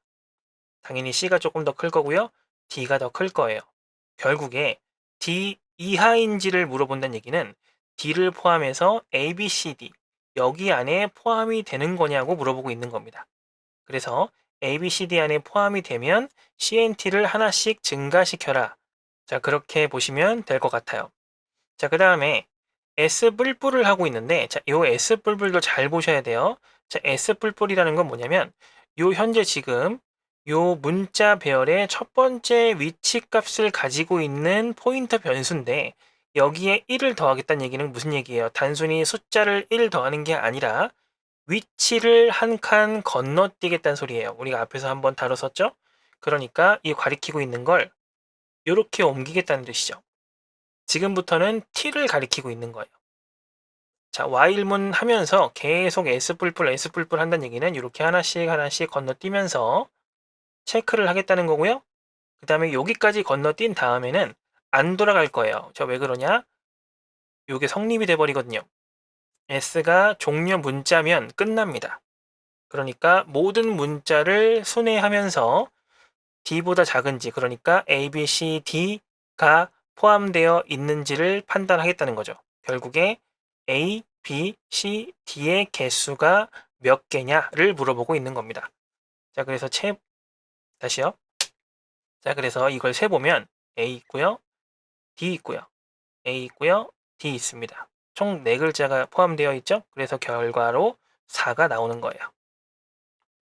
당연히 C가 조금 더 클 거고요. D가 더 클 거예요. 결국에 D 이하인지를 물어본다는 얘기는 D를 포함해서 A, B, C, D 여기 안에 포함이 되는 거냐고 물어보고 있는 겁니다. 그래서 A, B, C, D 안에 포함이 되면 CNT를 하나씩 증가시켜라. 자, 그렇게 보시면 될 것 같아요. 자, 그 다음에 S 뿔뿔을 하고 있는데, 자, 요 S 뿔뿔도 잘 보셔야 돼요. 자, S 뿔뿔이라는 건 뭐냐면, 요 현재 지금 요 문자 배열의 첫 번째 위치 값을 가지고 있는 포인터 변수인데, 여기에 1을 더하겠다는 얘기는 무슨 얘기예요? 단순히 숫자를 1 더하는 게 아니라, 위치를 한 칸 건너뛰겠다는 소리예요. 우리가 앞에서 한번 다뤘었죠? 그러니까 이 가리키고 있는 걸 이렇게 옮기겠다는 뜻이죠. 지금부터는 t를 가리키고 있는 거예요. 자, while문 하면서 계속 s 뿔뿔 한다는 얘기는 이렇게 하나씩 하나씩 건너뛰면서 체크를 하겠다는 거고요. 그 다음에 여기까지 건너뛴 다음에는 안 돌아갈 거예요. 저 왜 그러냐? 이게 성립이 돼버리거든요. s가 종료 문자면 끝납니다. 그러니까 모든 문자를 순회하면서 D보다 작은지, 그러니까 A, B, C, D가 포함되어 있는지를 판단하겠다는 거죠. 결국에 A, B, C, D의 개수가 몇 개냐를 물어보고 있는 겁니다. 자, 그래서 다시요. 자, 그래서 이걸 세보면 A 있고요, D 있고요, A 있고요, D 있습니다. 총 4글자가 포함되어 있죠? 그래서 결과로 4가 나오는 거예요.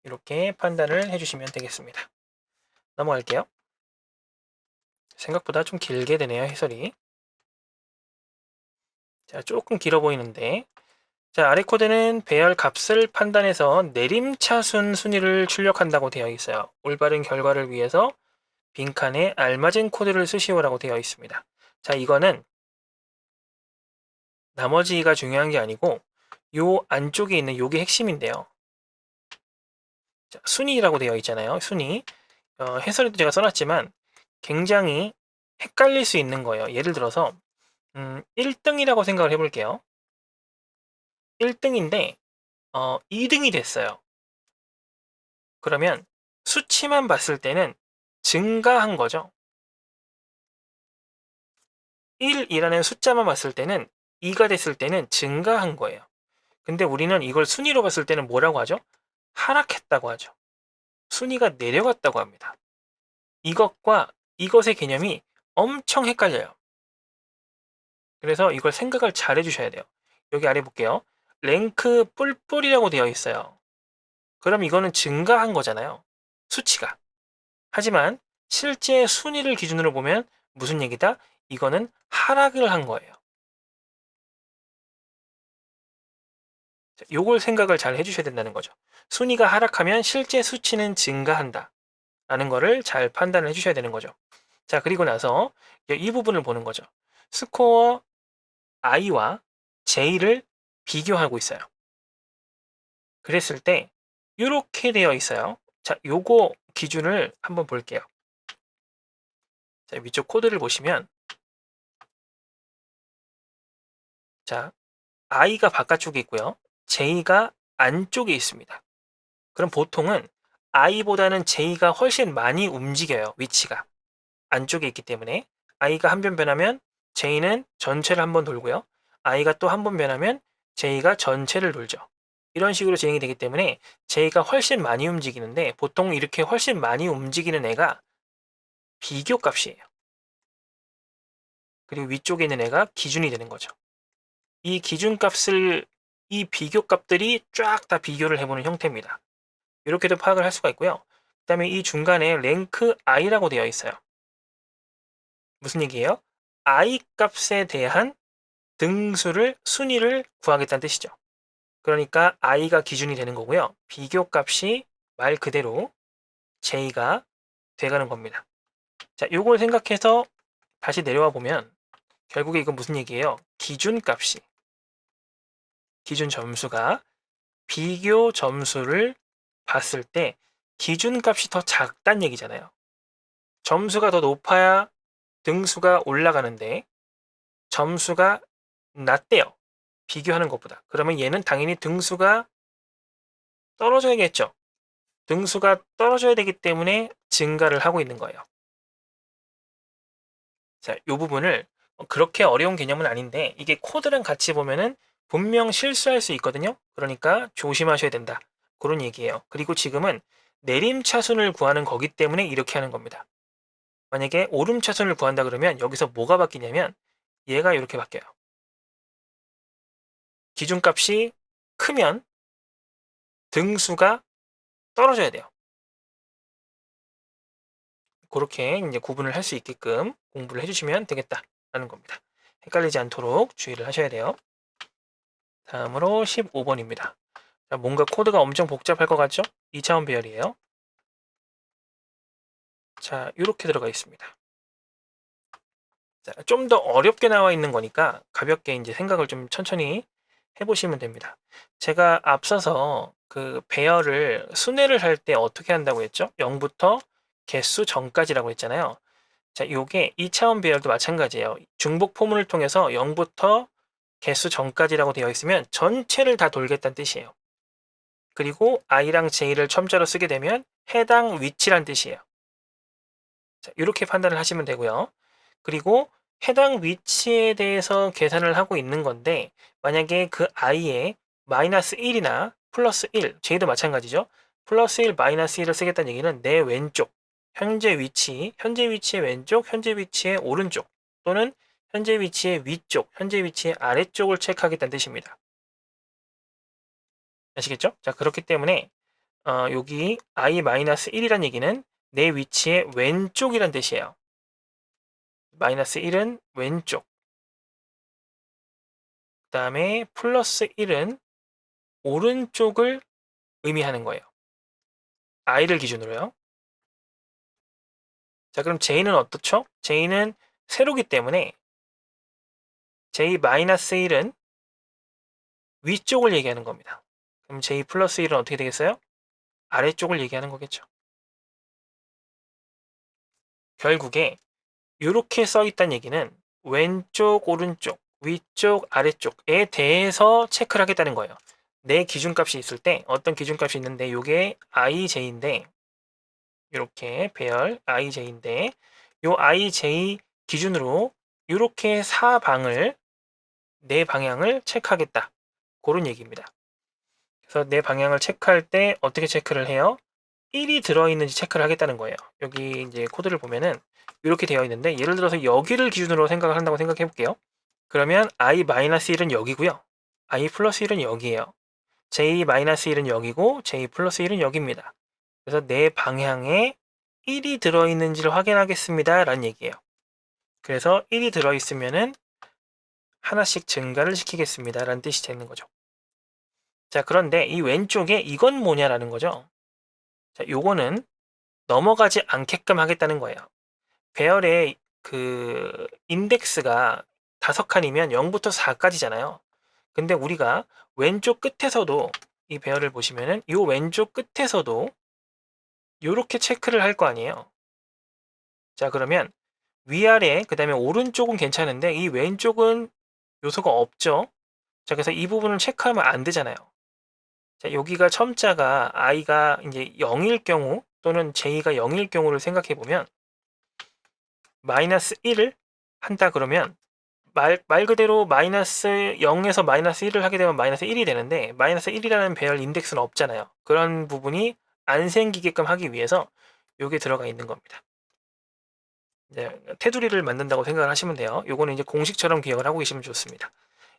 이렇게 판단을 해주시면 되겠습니다. 넘어갈게요. 생각보다 좀 길게 되네요, 해설이. 자, 조금 길어 보이는데. 자, 아래 코드는 배열 값을 판단해서 내림차순 순위를 출력한다고 되어 있어요. 올바른 결과를 위해서 빈칸에 알맞은 코드를 쓰시오라고 되어 있습니다. 자, 이거는 나머지가 중요한 게 아니고 요 안쪽에 있는 요게 핵심인데요. 자, 순위라고 되어 있잖아요. 순위. 해설에도 제가 써놨지만 굉장히 헷갈릴 수 있는 거예요. 예를 들어서 1등이라고 생각을 해볼게요. 1등인데 2등이 됐어요. 그러면 수치만 봤을 때는 증가한 거죠. 1이라는 숫자만 봤을 때는 2가 됐을 때는 증가한 거예요. 근데 우리는 이걸 순위로 봤을 때는 뭐라고 하죠? 하락했다고 하죠. 순위가 내려갔다고 합니다. 이것과 이것의 개념이 엄청 헷갈려요. 그래서 이걸 생각을 잘 해주셔야 돼요. 여기 아래 볼게요. 랭크 뿔뿔이라고 되어 있어요. 그럼 이거는 증가한 거잖아요. 수치가. 하지만 실제 순위를 기준으로 보면 무슨 얘기다? 이거는 하락을 한 거예요. 요걸 생각을 잘 해주셔야 된다는 거죠. 순위가 하락하면 실제 수치는 증가한다 라는 거를 잘 판단을 해주셔야 되는 거죠. 자, 그리고 나서 이 부분을 보는 거죠. 스코어 i와 j를 비교하고 있어요. 그랬을 때 이렇게 되어 있어요. 자, 요거 기준을 한번 볼게요. 자, 위쪽 코드를 보시면 자, i가 바깥쪽에 있고요. j가 안쪽에 있습니다. 그럼 보통은 i보다는 j가 훨씬 많이 움직여요. 위치가. 안쪽에 있기 때문에 i가 한 번 변하면 j는 전체를 한번 돌고요. i가 또 한 번 변하면 j가 전체를 돌죠. 이런 식으로 진행이 되기 때문에 j가 훨씬 많이 움직이는데 보통 이렇게 훨씬 많이 움직이는 애가 비교값이에요. 그리고 위쪽에 있는 애가 기준이 되는 거죠. 이 기준값을 이 비교값들이 쫙 다 비교를 해보는 형태입니다. 이렇게도 파악을 할 수가 있고요. 그 다음에 이 중간에 랭크 i라고 되어 있어요. 무슨 얘기예요? i 값에 대한 등수를 순위를 구하겠다는 뜻이죠. 그러니까 i가 기준이 되는 거고요. 비교값이 말 그대로 j가 돼가는 겁니다. 자, 요걸 생각해서 다시 내려와 보면 결국에 이건 무슨 얘기예요? 기준값이 기준 점수가 비교 점수를 봤을 때 기준값이 더 작다는 얘기잖아요. 점수가 더 높아야 등수가 올라가는데 점수가 낮대요. 비교하는 것보다. 그러면 얘는 당연히 등수가 떨어져야겠죠. 등수가 떨어져야 되기 때문에 증가를 하고 있는 거예요. 자, 이 부분을 그렇게 어려운 개념은 아닌데 이게 코드랑 같이 보면은 분명 실수할 수 있거든요. 그러니까 조심하셔야 된다. 그런 얘기예요. 그리고 지금은 내림차순을 구하는 거기 때문에 이렇게 하는 겁니다. 만약에 오름차순을 구한다 그러면 여기서 뭐가 바뀌냐면 얘가 이렇게 바뀌어요. 기준값이 크면 등수가 떨어져야 돼요. 그렇게 이제 구분을 할 수 있게끔 공부를 해주시면 되겠다라는 겁니다. 헷갈리지 않도록 주의를 하셔야 돼요. 다음으로 15번입니다. 자, 뭔가 코드가 엄청 복잡할 것 같죠? 2차원 배열이에요. 자, 이렇게 들어가 있습니다. 좀 더 어렵게 나와 있는 거니까 가볍게 이제 생각을 좀 천천히 해보시면 됩니다. 제가 앞서서 그 배열을 순회를 할 때 어떻게 한다고 했죠? 0부터 개수 전까지라고 했잖아요. 자, 요게 2차원 배열도 마찬가지예요. 중복 포문을 통해서 0부터 개수 전까지라고 되어 있으면 전체를 다 돌겠다는 뜻이에요. 그리고 i랑 j를 첨자로 쓰게 되면 해당 위치란 뜻이에요. 자, 이렇게 판단을 하시면 되고요. 그리고 해당 위치에 대해서 계산을 하고 있는 건데 만약에 그 i에 마이너스 1이나 플러스 1, j도 마찬가지죠. 플러스 1, 마이너스 1을 쓰겠다는 얘기는 내 왼쪽, 현재 위치의 왼쪽, 현재 위치의 오른쪽 또는 현재 위치의 위쪽, 현재 위치의 아래쪽을 체크하겠다는 뜻입니다. 아시겠죠? 자, 그렇기 때문에 여기 i-1이란 얘기는 내 위치의 왼쪽이란 뜻이에요. 마이너스 1은 왼쪽. 그 다음에 플러스 1은 오른쪽을 의미하는 거예요. i를 기준으로요. 자, 그럼 j는 어떻죠? j는 세로기 때문에 j-1은 위쪽을 얘기하는 겁니다. 그럼 j 플러스 1은 어떻게 되겠어요? 아래쪽을 얘기하는 거겠죠. 결국에 이렇게 써 있다는 얘기는 왼쪽, 오른쪽, 위쪽, 아래쪽에 대해서 체크를 하겠다는 거예요. 내 기준값이 있을 때 어떤 기준값이 있는데 이게 ij인데 이렇게 배열 ij인데 요 ij 기준으로 이렇게 사방을 내 방향을 체크하겠다. 그런 얘기입니다. 그래서 내 방향을 체크할 때 어떻게 체크를 해요? 1이 들어있는지 체크를 하겠다는 거예요. 여기 이제 코드를 보면은 이렇게 되어 있는데 예를 들어서 여기를 기준으로 생각을 한다고 생각해 볼게요. 그러면 i-1은 여기고요. i 플러스 1은 여기에요. j-1은 여기고 j 플러스 1은 여기입니다. 그래서 내 방향에 1이 들어있는지를 확인하겠습니다. 라는 얘기예요. 그래서 1이 들어있으면은 하나씩 증가를 시키겠습니다. 라는 뜻이 되는 거죠. 자, 그런데 이 왼쪽에 이건 뭐냐라는 거죠. 자, 요거는 넘어가지 않게끔 하겠다는 거예요. 배열의 그 인덱스가 5칸이면 0부터 4까지잖아요. 근데 우리가 왼쪽 끝에서도 이 배열을 보시면은 이 왼쪽 끝에서도 이렇게 체크를 할 거 아니에요. 자, 그러면 위아래 그 다음에 오른쪽은 괜찮은데 이 왼쪽은 요소가 없죠. 자, 그래서 이 부분을 체크하면 안 되잖아요. 자, 여기가 첨자가 i가 이제 0일 경우 또는 j가 0일 경우를 생각해 보면 마이너스 1을 한다 그러면 말 그대로 마이너스 0에서 마이너스 1을 하게 되면 마이너스 1이 되는데 마이너스 1이라는 배열 인덱스는 없잖아요. 그런 부분이 안 생기게끔 하기 위해서 요게 들어가 있는 겁니다. 이제 테두리를 만든다고 생각을 하시면 돼요. 요거는 이제 공식처럼 기억을 하고 계시면 좋습니다.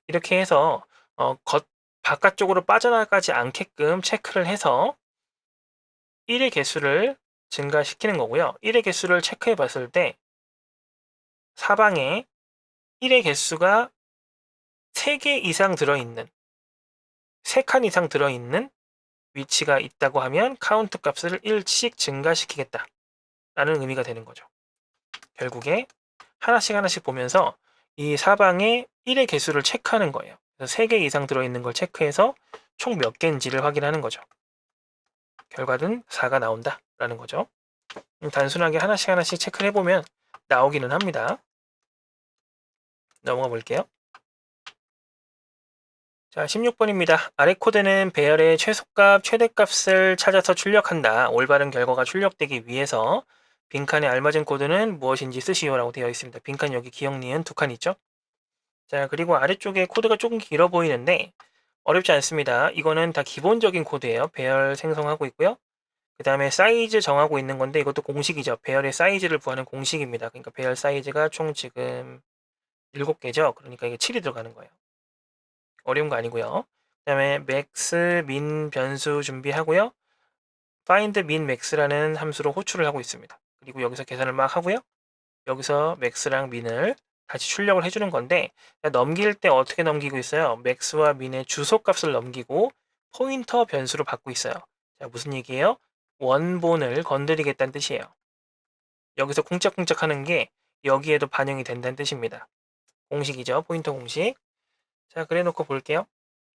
이렇게 해서 바깥쪽으로 빠져나가지 않게끔 체크를 해서 1의 개수를 증가시키는 거고요. 1의 개수를 체크해 봤을 때 사방에 1의 개수가 3개 이상 들어있는 3칸 이상 들어있는 위치가 있다고 하면 카운트 값을 1씩 증가시키겠다 라는 의미가 되는 거죠. 결국에 하나씩 보면서 이 사방에 1의 개수를 체크하는 거예요. 그래서 3개 이상 들어있는 걸 체크해서 총 몇 개인지를 확인하는 거죠. 결과는 4가 나온다 라는 거죠. 단순하게 하나씩 하나씩 체크를 해보면 나오기는 합니다. 넘어가 볼게요. 자, 16번입니다. 아래 코드는 배열의 최소값, 최대값을 찾아서 출력한다. 올바른 결과가 출력되기 위해서 빈칸에 알맞은 코드는 무엇인지 쓰시오라고 되어 있습니다. 빈칸 여기 기억, 니은 두 칸 있죠? 자, 그리고 아래쪽에 코드가 조금 길어 보이는데 어렵지 않습니다. 이거는 다 기본적인 코드예요. 배열 생성하고 있고요. 그 다음에 사이즈 정하고 있는 건데 이것도 공식이죠. 배열의 사이즈를 구하는 공식입니다. 그러니까 배열 사이즈가 총 지금 7개죠. 그러니까 이게 7이 들어가는 거예요. 어려운 거 아니고요. 그 다음에 max, min 변수 준비하고요. find min max라는 함수로 호출을 하고 있습니다. 그리고 여기서 계산을 막 하고요. 여기서 max랑 min을 같이 출력을 해주는 건데 넘길 때 어떻게 넘기고 있어요? max와 min의 주소값을 넘기고 포인터 변수로 받고 있어요. 자, 무슨 얘기예요? 원본을 건드리겠다는 뜻이에요. 여기서 쿵짝쿵짝 하는 게 여기에도 반영이 된다는 뜻입니다. 공식이죠. 포인터 공식. 자, 그래 놓고 볼게요.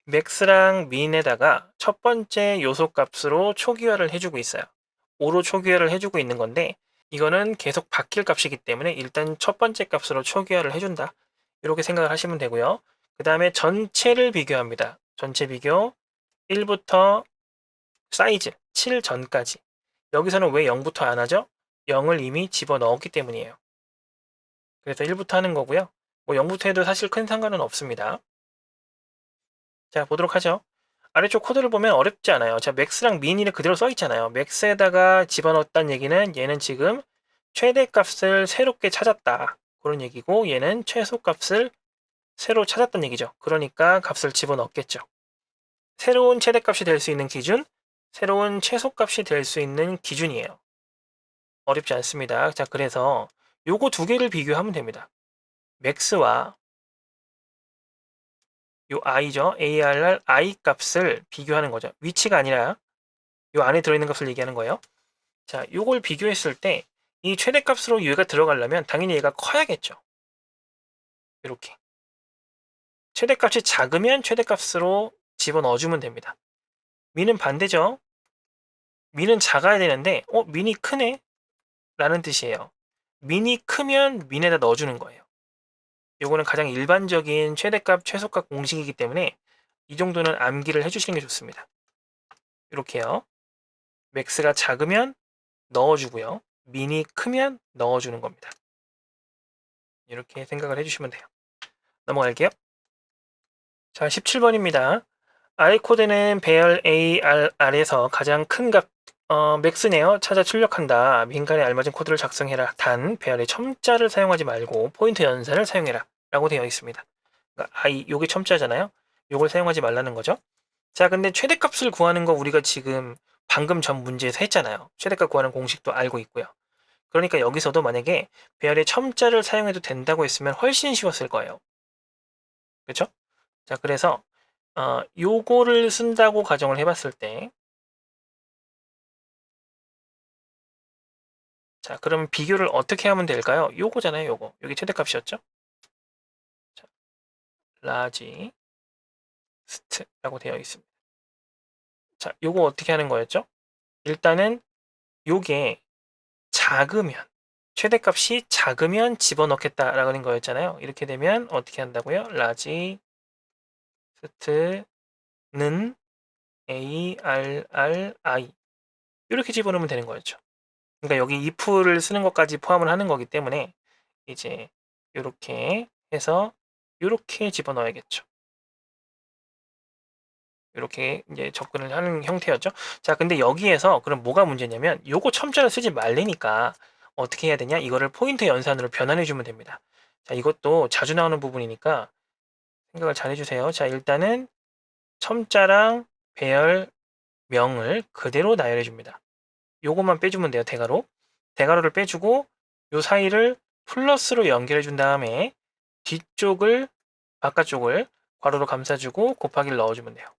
max랑 min에다가 첫 번째 요소 값으로 초기화를 해주고 있어요. 5로 초기화를 해주고 있는 건데 이거는 계속 바뀔 값이기 때문에 일단 첫 번째 값으로 초기화를 해준다. 이렇게 생각을 하시면 되고요. 그 다음에 전체를 비교합니다. 전체 비교 1부터 사이즈 7 전까지. 여기서는 왜 0부터 안 하죠? 0을 이미 집어넣었기 때문이에요. 그래서 1부터 하는 거고요. 뭐 0부터 해도 사실 큰 상관은 없습니다. 자, 보도록 하죠. 아래쪽 코드를 보면 어렵지 않아요. 자, max랑 min이 그대로 써 있잖아요. max에다가 집어넣었다는 얘기는 얘는 지금 최대값을 새롭게 찾았다. 그런 얘기고 얘는 최소값을 새로 찾았다는 얘기죠. 그러니까 값을 집어넣겠죠. 새로운 최대값이 될 수 있는 기준, 새로운 최소값이 될 수 있는 기준이에요. 어렵지 않습니다. 자, 그래서 요거 두 개를 비교하면 됩니다. max와 요 i죠. ARR i 값을 비교하는 거죠. 위치가 아니라 요 안에 들어있는 값을 얘기하는 거예요. 자, 요걸 비교했을 때 이 최대값으로 얘가 들어가려면 당연히 얘가 커야겠죠. 이렇게. 최대값이 작으면 최대값으로 집어넣어주면 됩니다. 미는 반대죠. 미는 작아야 되는데 미니 크네? 라는 뜻이에요. 미니 크면 민에다 넣어주는 거예요. 요거는 가장 일반적인 최대값, 최소값 공식이기 때문에 이 정도는 암기를 해주시는 게 좋습니다. 이렇게요. 맥스가 작으면 넣어주고요. 민이 크면 넣어주는 겁니다. 이렇게 생각을 해주시면 돼요. 넘어갈게요. 자, 17번입니다. I 코드는 배열 ARR에서 가장 큰 값, 맥스네요. 찾아 출력한다. 민간에 알맞은 코드를 작성해라. 단, 배열의 첨자를 사용하지 말고 포인트 연산을 사용해라. 라고 되어 있습니다. 그러니까 I, 요게 첨자잖아요. 요걸 사용하지 말라는 거죠. 자, 근데 최대값을 구하는 거 우리가 지금 방금 전 문제에서 했잖아요. 최대값 구하는 공식도 알고 있고요. 그러니까 여기서도 만약에 배열의 첨자를 사용해도 된다고 했으면 훨씬 쉬웠을 거예요. 그렇죠? 자, 그래서 요거를 쓴다고 가정을 해봤을 때 자, 그럼 비교를 어떻게 하면 될까요? 요거잖아요, 요거. 여기 최대값이었죠? 자, 라지 스트라고 되어 있습니다. 자, 요거 어떻게 하는 거였죠? 일단은 요게 작으면 최대값이 작으면 집어넣겠다라는 거였잖아요. 이렇게 되면 어떻게 한다고요? 라지 스트는 ARRI 이렇게 집어넣으면 되는 거였죠. 그러니까 여기 if를 쓰는 것까지 포함을 하는 거기 때문에 이제 이렇게 해서 이렇게 집어넣어야겠죠. 이렇게 이제 접근을 하는 형태였죠. 자, 근데 여기에서 그럼 뭐가 문제냐면 요거 첨자를 쓰지 말래니까 어떻게 해야 되냐? 이거를 포인트 연산으로 변환해 주면 됩니다. 자, 이것도 자주 나오는 부분이니까 생각을 잘 해주세요. 자, 일단은 첨자랑 배열명을 그대로 나열해 줍니다. 요것만 빼주면 돼요. 대괄호. 대괄호를 빼주고 요 사이를 플러스로 연결해 준 다음에 뒤쪽을 바깥쪽을 괄호로 감싸주고 곱하기를 넣어주면 돼요.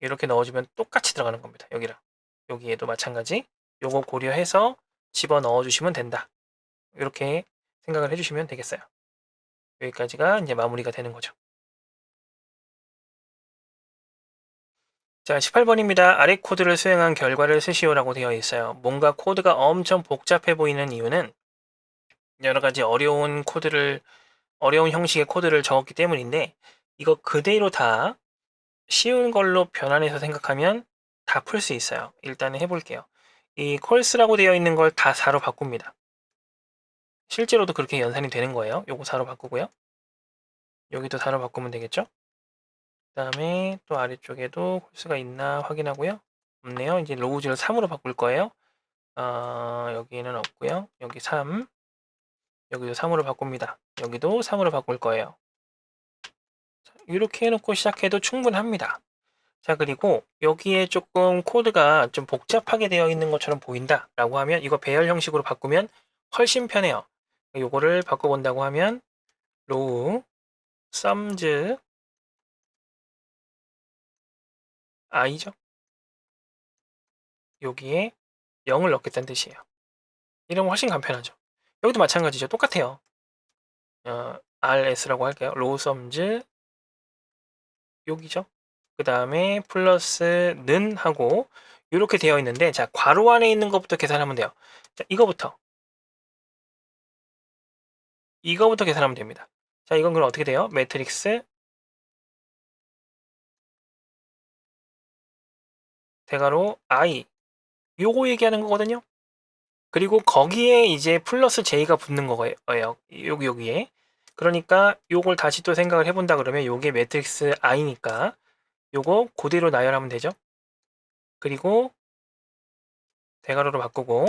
이렇게 넣어주면 똑같이 들어가는 겁니다. 여기랑 여기에도 마찬가지. 요거 고려해서 집어 넣어주시면 된다. 이렇게 생각을 해주시면 되겠어요. 여기까지가 이제 마무리가 되는 거죠. 자, 18번입니다. 아래 코드를 수행한 결과를 쓰시오라고 되어 있어요. 뭔가 코드가 엄청 복잡해 보이는 이유는 여러 가지 어려운 형식의 코드를 적었기 때문인데, 이거 그대로 다 쉬운 걸로 변환해서 생각하면 다 풀 수 있어요. 일단은 해볼게요. 이 콜스라고 되어 있는 걸 다 4로 바꿉니다. 실제로도 그렇게 연산이 되는 거예요. 요거 4로 바꾸고요. 여기도 4로 바꾸면 되겠죠? 그 다음에 또 아래쪽에도 콜스가 있나 확인하고요. 없네요. 이제 로우즈를 3으로 바꿀 거예요. 여기에는 없고요. 여기 3, 여기도 3으로 바꿉니다. 여기도 3으로 바꿀 거예요. 이렇게 해놓고 시작해도 충분합니다. 자, 그리고 여기에 조금 코드가 좀 복잡하게 되어 있는 것처럼 보인다 라고 하면 이거 배열 형식으로 바꾸면 훨씬 편해요. 요거를 바꿔본다고 하면 row sums i죠. 여기에 0을 넣겠다는 뜻이에요. 이러면 훨씬 간편하죠. 여기도 마찬가지죠. 똑같아요. rs라고 할게요. row sums 여기죠. 그 다음에 플러스는 하고 이렇게 되어 있는데, 자, 괄호 안에 있는 것부터 계산하면 돼요. 자, 이거부터 계산하면 됩니다. 자, 이건 그럼 어떻게 돼요? 매트릭스 대괄호 i, 요거 얘기하는 거거든요. 그리고 거기에 이제 플러스 j가 붙는 거예요. 여기에. 그러니까 요걸 다시 또 생각을 해본다 그러면 요게 매트릭스 i니까 요거 그대로 나열하면 되죠. 그리고 대괄호로 바꾸고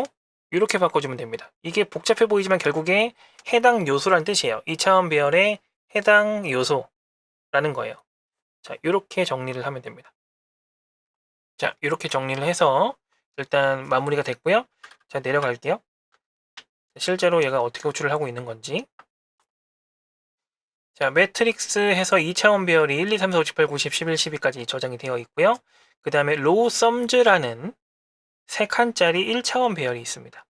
이렇게 바꿔주면 됩니다. 이게 복잡해 보이지만 결국에 해당 요소란 뜻이에요. 2차원 배열의 해당 요소라는 거예요. 자, 이렇게 정리를 하면 됩니다. 자, 이렇게 정리를 해서 일단 마무리가 됐고요. 자, 내려갈게요. 실제로 얘가 어떻게 호출을 하고 있는 건지. 자, 매트릭스 해서 2차원 배열이 1, 2, 3, 4, 5, 6, 8, 9, 10, 11, 12까지 저장이 되어 있고요. 그 다음에 로우 썸즈라는 3칸짜리 1차원 배열이 있습니다.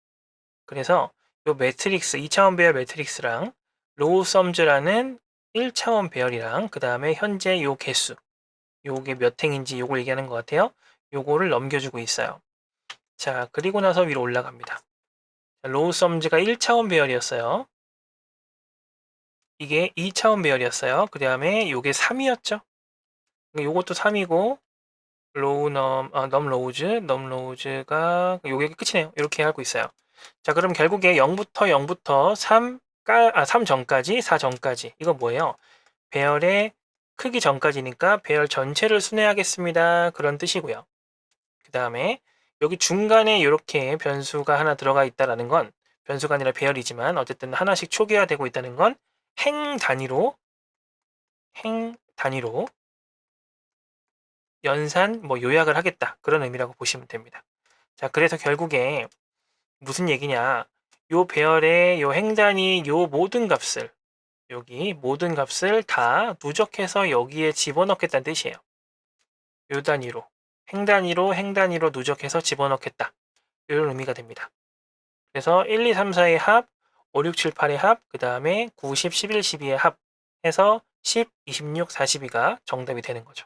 그래서 요 매트릭스, 2차원 배열 매트릭스랑 로우 썸즈라는 1차원 배열이랑 그 다음에 현재 요 개수, 요게 몇 행인지 요걸 얘기하는 것 같아요. 요거를 넘겨주고 있어요. 자, 그리고 나서 위로 올라갑니다. 로우 썸즈가 1차원 배열이었어요. 이게 2차원 배열이었어요. 그 다음에 요게 3이었죠. 요것도 3이고 로우 넘 로우즈가 요게 끝이네요. 이렇게 하고 있어요. 자, 그럼 결국에 0부터 3 전까지 4 전까지 이거 뭐예요? 배열의 크기 전까지니까 배열 전체를 순회하겠습니다. 그런 뜻이고요. 그 다음에 여기 중간에 이렇게 변수가 하나 들어가 있다라는 건, 변수가 아니라 배열이지만 어쨌든 하나씩 초기화되고 있다는 건 행 단위로 연산 요약을 하겠다, 그런 의미라고 보시면 됩니다. 자, 그래서 결국에 무슨 얘기냐, 요 배열의 요 행단위 요 모든 값을, 여기 모든 값을 다 누적해서 여기에 집어넣겠다는 뜻이에요. 요 단위로 행단위로 누적해서 집어넣겠다, 이런 의미가 됩니다. 그래서 1, 2, 3, 4의 합, 5, 6, 7, 8의 합, 그 다음에 9, 10, 11, 12의 합 해서 10, 26, 42가 정답이 되는 거죠.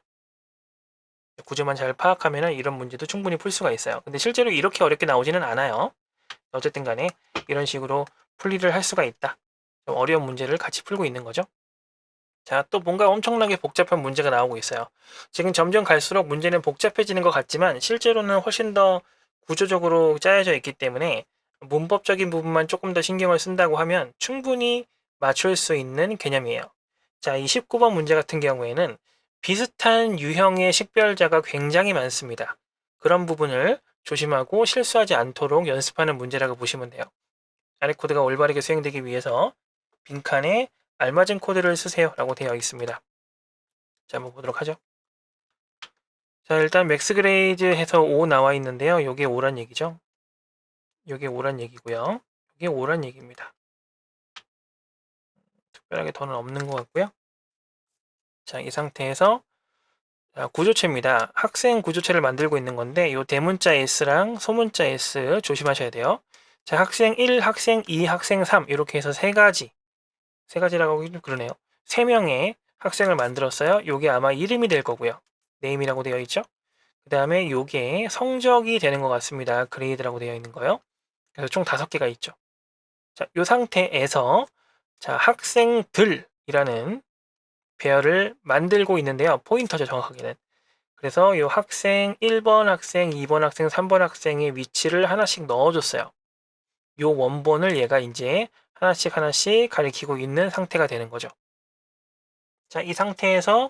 구조만 잘 파악하면 이런 문제도 충분히 풀 수가 있어요. 근데 실제로 이렇게 어렵게 나오지는 않아요. 어쨌든 간에 이런 식으로 풀이를 할 수가 있다. 좀 어려운 문제를 같이 풀고 있는 거죠. 자, 또 뭔가 엄청나게 복잡한 문제가 나오고 있어요. 지금 점점 갈수록 문제는 복잡해지는 것 같지만 실제로는 훨씬 더 구조적으로 짜여져 있기 때문에 문법적인 부분만 조금 더 신경을 쓴다고 하면 충분히 맞출 수 있는 개념이에요. 자, 이 19번 문제 같은 경우에는 비슷한 유형의 식별자가 굉장히 많습니다. 그런 부분을 조심하고 실수하지 않도록 연습하는 문제라고 보시면 돼요. 아래 코드가 올바르게 수행되기 위해서 빈칸에 알맞은 코드를 쓰세요 라고 되어 있습니다. 자, 한번 보도록 하죠. 자, 일단 맥스 그레이즈 해서 5 나와 있는데요. 요게 5란 얘기죠. 요게 5란 얘기고요. 요게 5란 얘기입니다. 특별하게 더는 없는 것 같고요. 자, 이 상태에서 구조체입니다. 학생 구조체를 만들고 있는 건데 요 대문자 S랑 소문자 S 조심하셔야 돼요. 자, 학생 1, 학생 2, 학생 3 이렇게 해서 세 가지라고 하기 좀 그러네요. 3명의 학생을 만들었어요. 요게 아마 이름이 될 거고요. 네임이라고 되어 있죠. 그 다음에 요게 성적이 되는 것 같습니다. 그레이드라고 되어 있는 거요. 그래서 총 5개가 있죠. 자, 요 상태에서 자, 학생들이라는 배열을 만들고 있는데요. 포인터죠, 정확하게는. 그래서 요 학생 1번 학생, 2번 학생, 3번 학생의 위치를 하나씩 넣어줬어요. 요 원본을 얘가 이제 하나씩 하나씩 가리키고 있는 상태가 되는 거죠. 자, 이 상태에서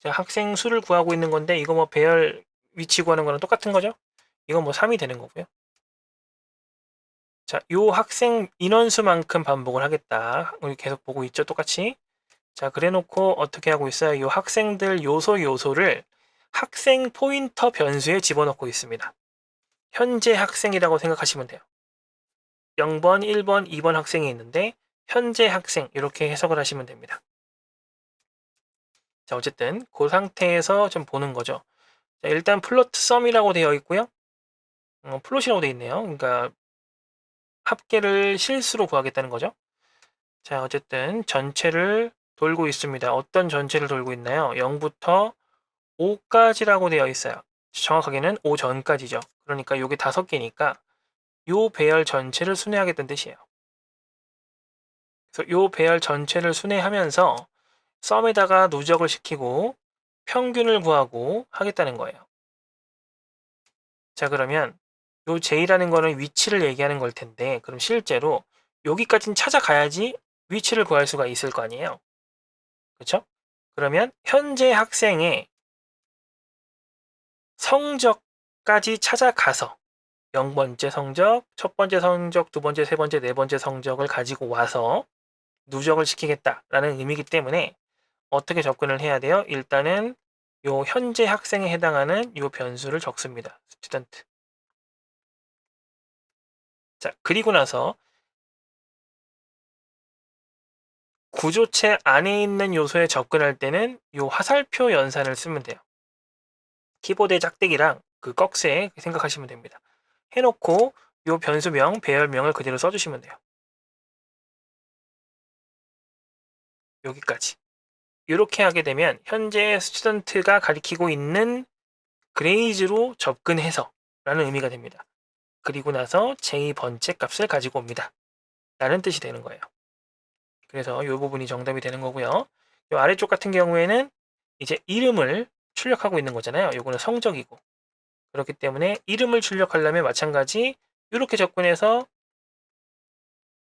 학생 수를 구하고 있는 건데 이거 뭐 배열 위치 구하는 거랑 똑같은 거죠? 이건 뭐 3이 되는 거고요. 자, 요 학생 인원수만큼 반복을 하겠다. 우리 계속 보고 있죠, 똑같이. 자, 그래 놓고 어떻게 하고 있어요? 요 학생들 요소를 학생 포인터 변수에 집어넣고 있습니다. 현재 학생이라고 생각하시면 돼요. 0번, 1번, 2번 학생이 있는데 현재 학생 이렇게 해석을 하시면 됩니다. 자, 어쨌든 그 상태에서 좀 보는 거죠. 자, 일단 플로트 썸이라고 되어 있고요. 플롯이라고 되어 있네요. 그러니까 합계를 실수로 구하겠다는 거죠. 자, 어쨌든 전체를 돌고 있습니다. 어떤 전체를 돌고 있나요? 0부터 5까지라고 되어 있어요. 정확하게는 5 전까지죠. 그러니까 요게 5개니까 요 배열 전체를 순회하겠다는 뜻이에요. 그래서 요 배열 전체를 순회하면서 썸에다가 누적을 시키고 평균을 구하고 하겠다는 거예요. 자, 그러면 요 J라는 거는 위치를 얘기하는 걸 텐데 그럼 실제로 여기까지는 찾아가야지 위치를 구할 수가 있을 거 아니에요. 그렇죠? 그러면 현재 학생의 성적까지 찾아가서 0번째 성적, 첫 번째 성적, 두 번째, 세 번째, 네 번째 성적을 가지고 와서 누적을 시키겠다라는 의미이기 때문에 어떻게 접근을 해야 돼요? 일단은 요 현재 학생에 해당하는 요 변수를 적습니다. 스튜던트. 자, 그리고 나서 구조체 안에 있는 요소에 접근할 때는 요 화살표 연산을 쓰면 돼요. 키보드의 짝대기랑 그 꺽쇠 생각하시면 됩니다. 해놓고 요 변수명, 배열명을 그대로 써주시면 돼요. 여기까지. 이렇게 하게 되면 현재 스튜던트가 가리키고 있는 그레이즈로 접근해서 라는 의미가 됩니다. 그리고 나서 J번째 값을 가지고 옵니다. 라는 뜻이 되는 거예요. 그래서 이 부분이 정답이 되는 거고요. 이 아래쪽 같은 경우에는 이제 이름을 출력하고 있는 거잖아요. 요거는 성적이고. 그렇기 때문에 이름을 출력하려면 마찬가지 이렇게 접근해서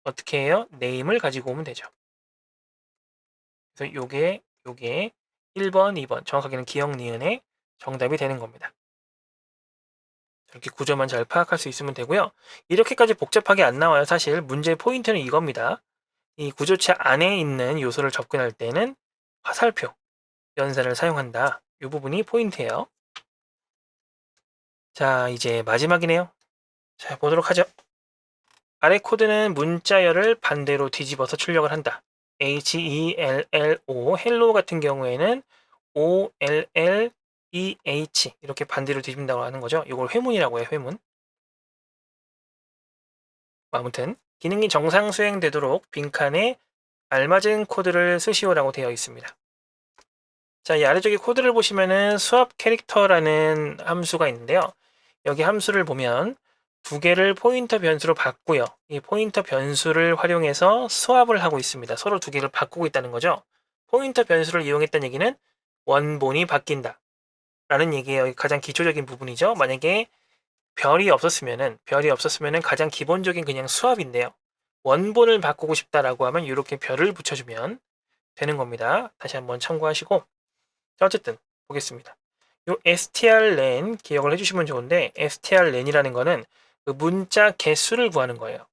어떻게 해요? 네임을 가지고 오면 되죠. 그래서 요게 1번, 2번 정확하게는 기억 니은의 정답이 되는 겁니다. 이렇게 구조만 잘 파악할 수 있으면 되고요. 이렇게까지 복잡하게 안 나와요. 사실 문제의 포인트는 이겁니다. 이 구조체 안에 있는 요소를 접근할 때는 화살표, 연산을 사용한다. 이 부분이 포인트예요. 자, 이제 마지막이네요. 자, 보도록 하죠. 아래 코드는 문자열을 반대로 뒤집어서 출력을 한다. HELLO, 헬로 같은 경우에는 OLLEH 이렇게 반대로 뒤집는다고 하는 거죠. 이걸 회문이라고 해요, 회문. 아무튼 기능이 정상 수행되도록 빈칸에 알맞은 코드를 쓰시오라고 되어 있습니다. 자, 이 아래쪽에 코드를 보시면은 수압 캐릭터라는 함수가 있는데요. 여기 함수를 보면 두 개를 포인터 변수로 바꾸요. 이 포인터 변수를 활용해서 수압을 하고 있습니다. 서로 두 개를 바꾸고 있다는 거죠. 포인터 변수를 이용했다는 얘기는 원본이 바뀐다. 라는 얘기예요. 가장 기초적인 부분이죠. 만약에 별이 없었으면은 가장 기본적인 그냥 수압인데요. 원본을 바꾸고 싶다라고 하면 이렇게 별을 붙여주면 되는 겁니다. 다시 한번 참고하시고 자, 어쨌든 보겠습니다. 요 strlen 기억을 해주시면 좋은데 strlen이라는 거는 그 문자 개수를 구하는 거예요.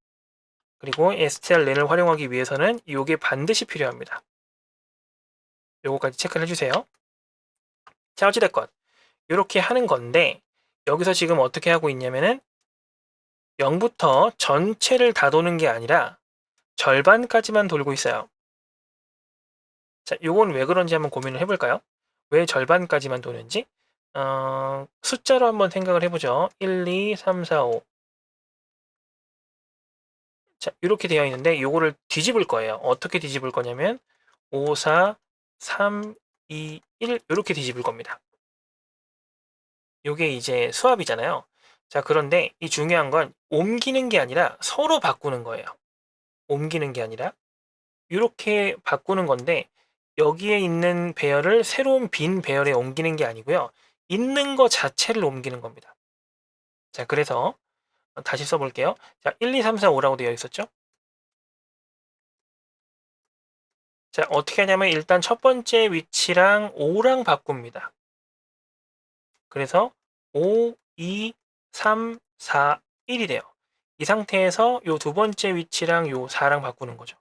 그리고 strlen을 활용하기 위해서는 이게 반드시 필요합니다. 요거까지 체크를 해주세요. 자, 어찌됐건 이렇게 하는 건데 여기서 지금 어떻게 하고 있냐면은 0부터 전체를 다 도는 게 아니라 절반까지만 돌고 있어요. 자, 요건 왜 그런지 한번 고민을 해볼까요? 왜 절반까지만 도는지? 숫자로 한번 생각을 해보죠. 1, 2, 3, 4, 5. 자, 이렇게 되어 있는데 요거를 뒤집을 거예요. 어떻게 뒤집을 거냐면 5, 4, 3, 2, 1 이렇게 뒤집을 겁니다. 요게 이제 수압이잖아요. 자, 그런데 이 중요한 건 옮기는 게 아니라 서로 바꾸는 거예요. 옮기는 게 아니라 요렇게 바꾸는 건데 여기에 있는 배열을 새로운 빈 배열에 옮기는 게 아니고요. 있는 거 자체를 옮기는 겁니다. 자, 그래서 다시 써볼게요. 자, 1, 2, 3, 4, 5라고 되어 있었죠? 자, 어떻게 하냐면 일단 첫 번째 위치랑 5랑 바꿉니다. 그래서 5, 2, 3, 4, 1이 돼요. 이 상태에서 요 두 번째 위치랑 요 4랑 바꾸는 거죠.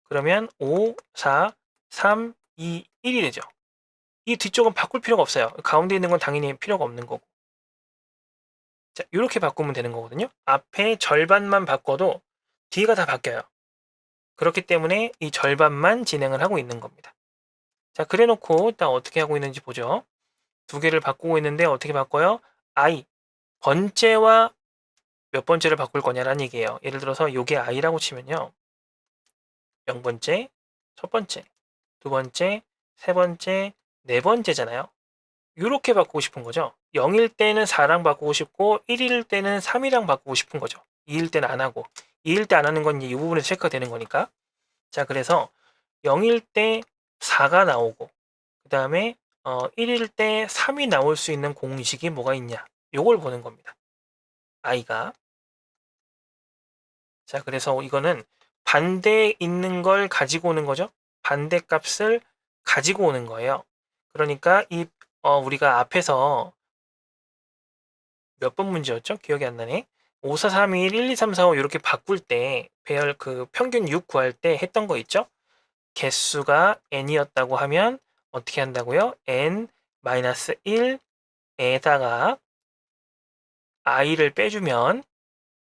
그러면 5, 4, 3, 2, 1이 되죠. 이 뒤쪽은 바꿀 필요가 없어요. 가운데 있는 건 당연히 필요가 없는 거고. 자, 이렇게 바꾸면 되는 거거든요. 앞에 절반만 바꿔도 뒤가 다 바뀌어요. 그렇기 때문에 이 절반만 진행을 하고 있는 겁니다. 자, 그래 놓고 일단 어떻게 하고 있는지 보죠. 두 개를 바꾸고 있는데 어떻게 바꿔요? I, 번째와 몇 번째를 바꿀 거냐라는 얘기예요. 예를 들어서 요게 I라고 치면요. 0번째, 첫 번째, 두 번째, 세 번째, 네 번째잖아요. 이렇게 바꾸고 싶은 거죠. 0일 때는 4랑 바꾸고 싶고 1일 때는 3이랑 바꾸고 싶은 거죠. 2일 때는 안 하고 2일 때 안 하는 건 이 부분에서 체크가 되는 거니까. 자, 그래서 0일 때 4가 나오고 그 다음에 1일 때 3이 나올 수 있는 공식이 뭐가 있냐. 요걸 보는 겁니다. i가. 자, 그래서 이거는 반대에 있는 걸 가지고 오는 거죠. 반대 값을 가지고 오는 거예요. 그러니까 우리가 앞에서 몇 번 문제였죠? 기억이 안 나네. 5, 4, 3, 2, 1, 1, 2, 3, 4, 5 이렇게 바꿀 때 배열 그 평균 6 구할 때 했던 거 있죠? 개수가 n이었다고 하면 어떻게 한다고요? n-1에다가 i를 빼주면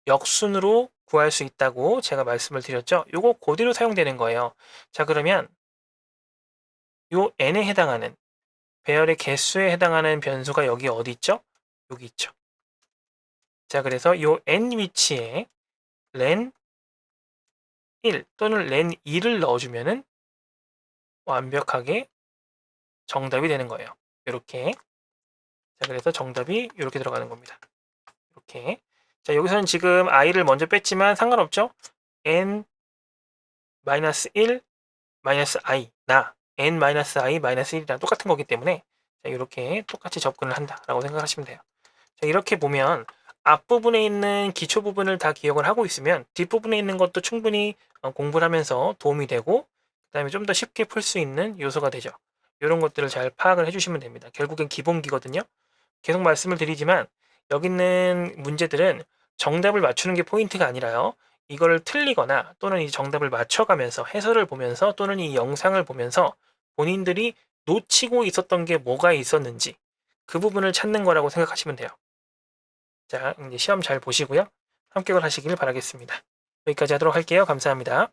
역순으로 구할 수 있다고 제가 말씀을 드렸죠? 요거 그대로 사용되는 거예요. 자, 그러면 요 n에 해당하는 배열의 개수에 해당하는 변수가 여기 어디 있죠? 여기 있죠. 자, 그래서 요 n 위치에 len 1 또는 len 2를 넣어주면은 완벽하게 정답이 되는 거예요. 이렇게. 자, 그래서 정답이 이렇게 들어가는 겁니다. 이렇게. 자, 여기서는 지금 i를 먼저 뺐지만 상관없죠? n-1 -i n-i -1이랑 똑같은 거기 때문에 자, 이렇게 똑같이 접근을 한다라고 생각하시면 돼요. 자, 이렇게 보면 앞부분에 있는 기초 부분을 다 기억을 하고 있으면 뒷부분에 있는 것도 충분히 공부를 하면서 도움이 되고 그 다음에 좀 더 쉽게 풀 수 있는 요소가 되죠. 이런 것들을 잘 파악을 해주시면 됩니다. 결국엔 기본기거든요. 계속 말씀을 드리지만 여기 있는 문제들은 정답을 맞추는 게 포인트가 아니라요. 이거를 틀리거나 또는 이 정답을 맞춰가면서 해설을 보면서 또는 이 영상을 보면서 본인들이 놓치고 있었던 게 뭐가 있었는지 그 부분을 찾는 거라고 생각하시면 돼요. 자, 이제 시험 잘 보시고요. 합격을 하시길 바라겠습니다. 여기까지 하도록 할게요. 감사합니다.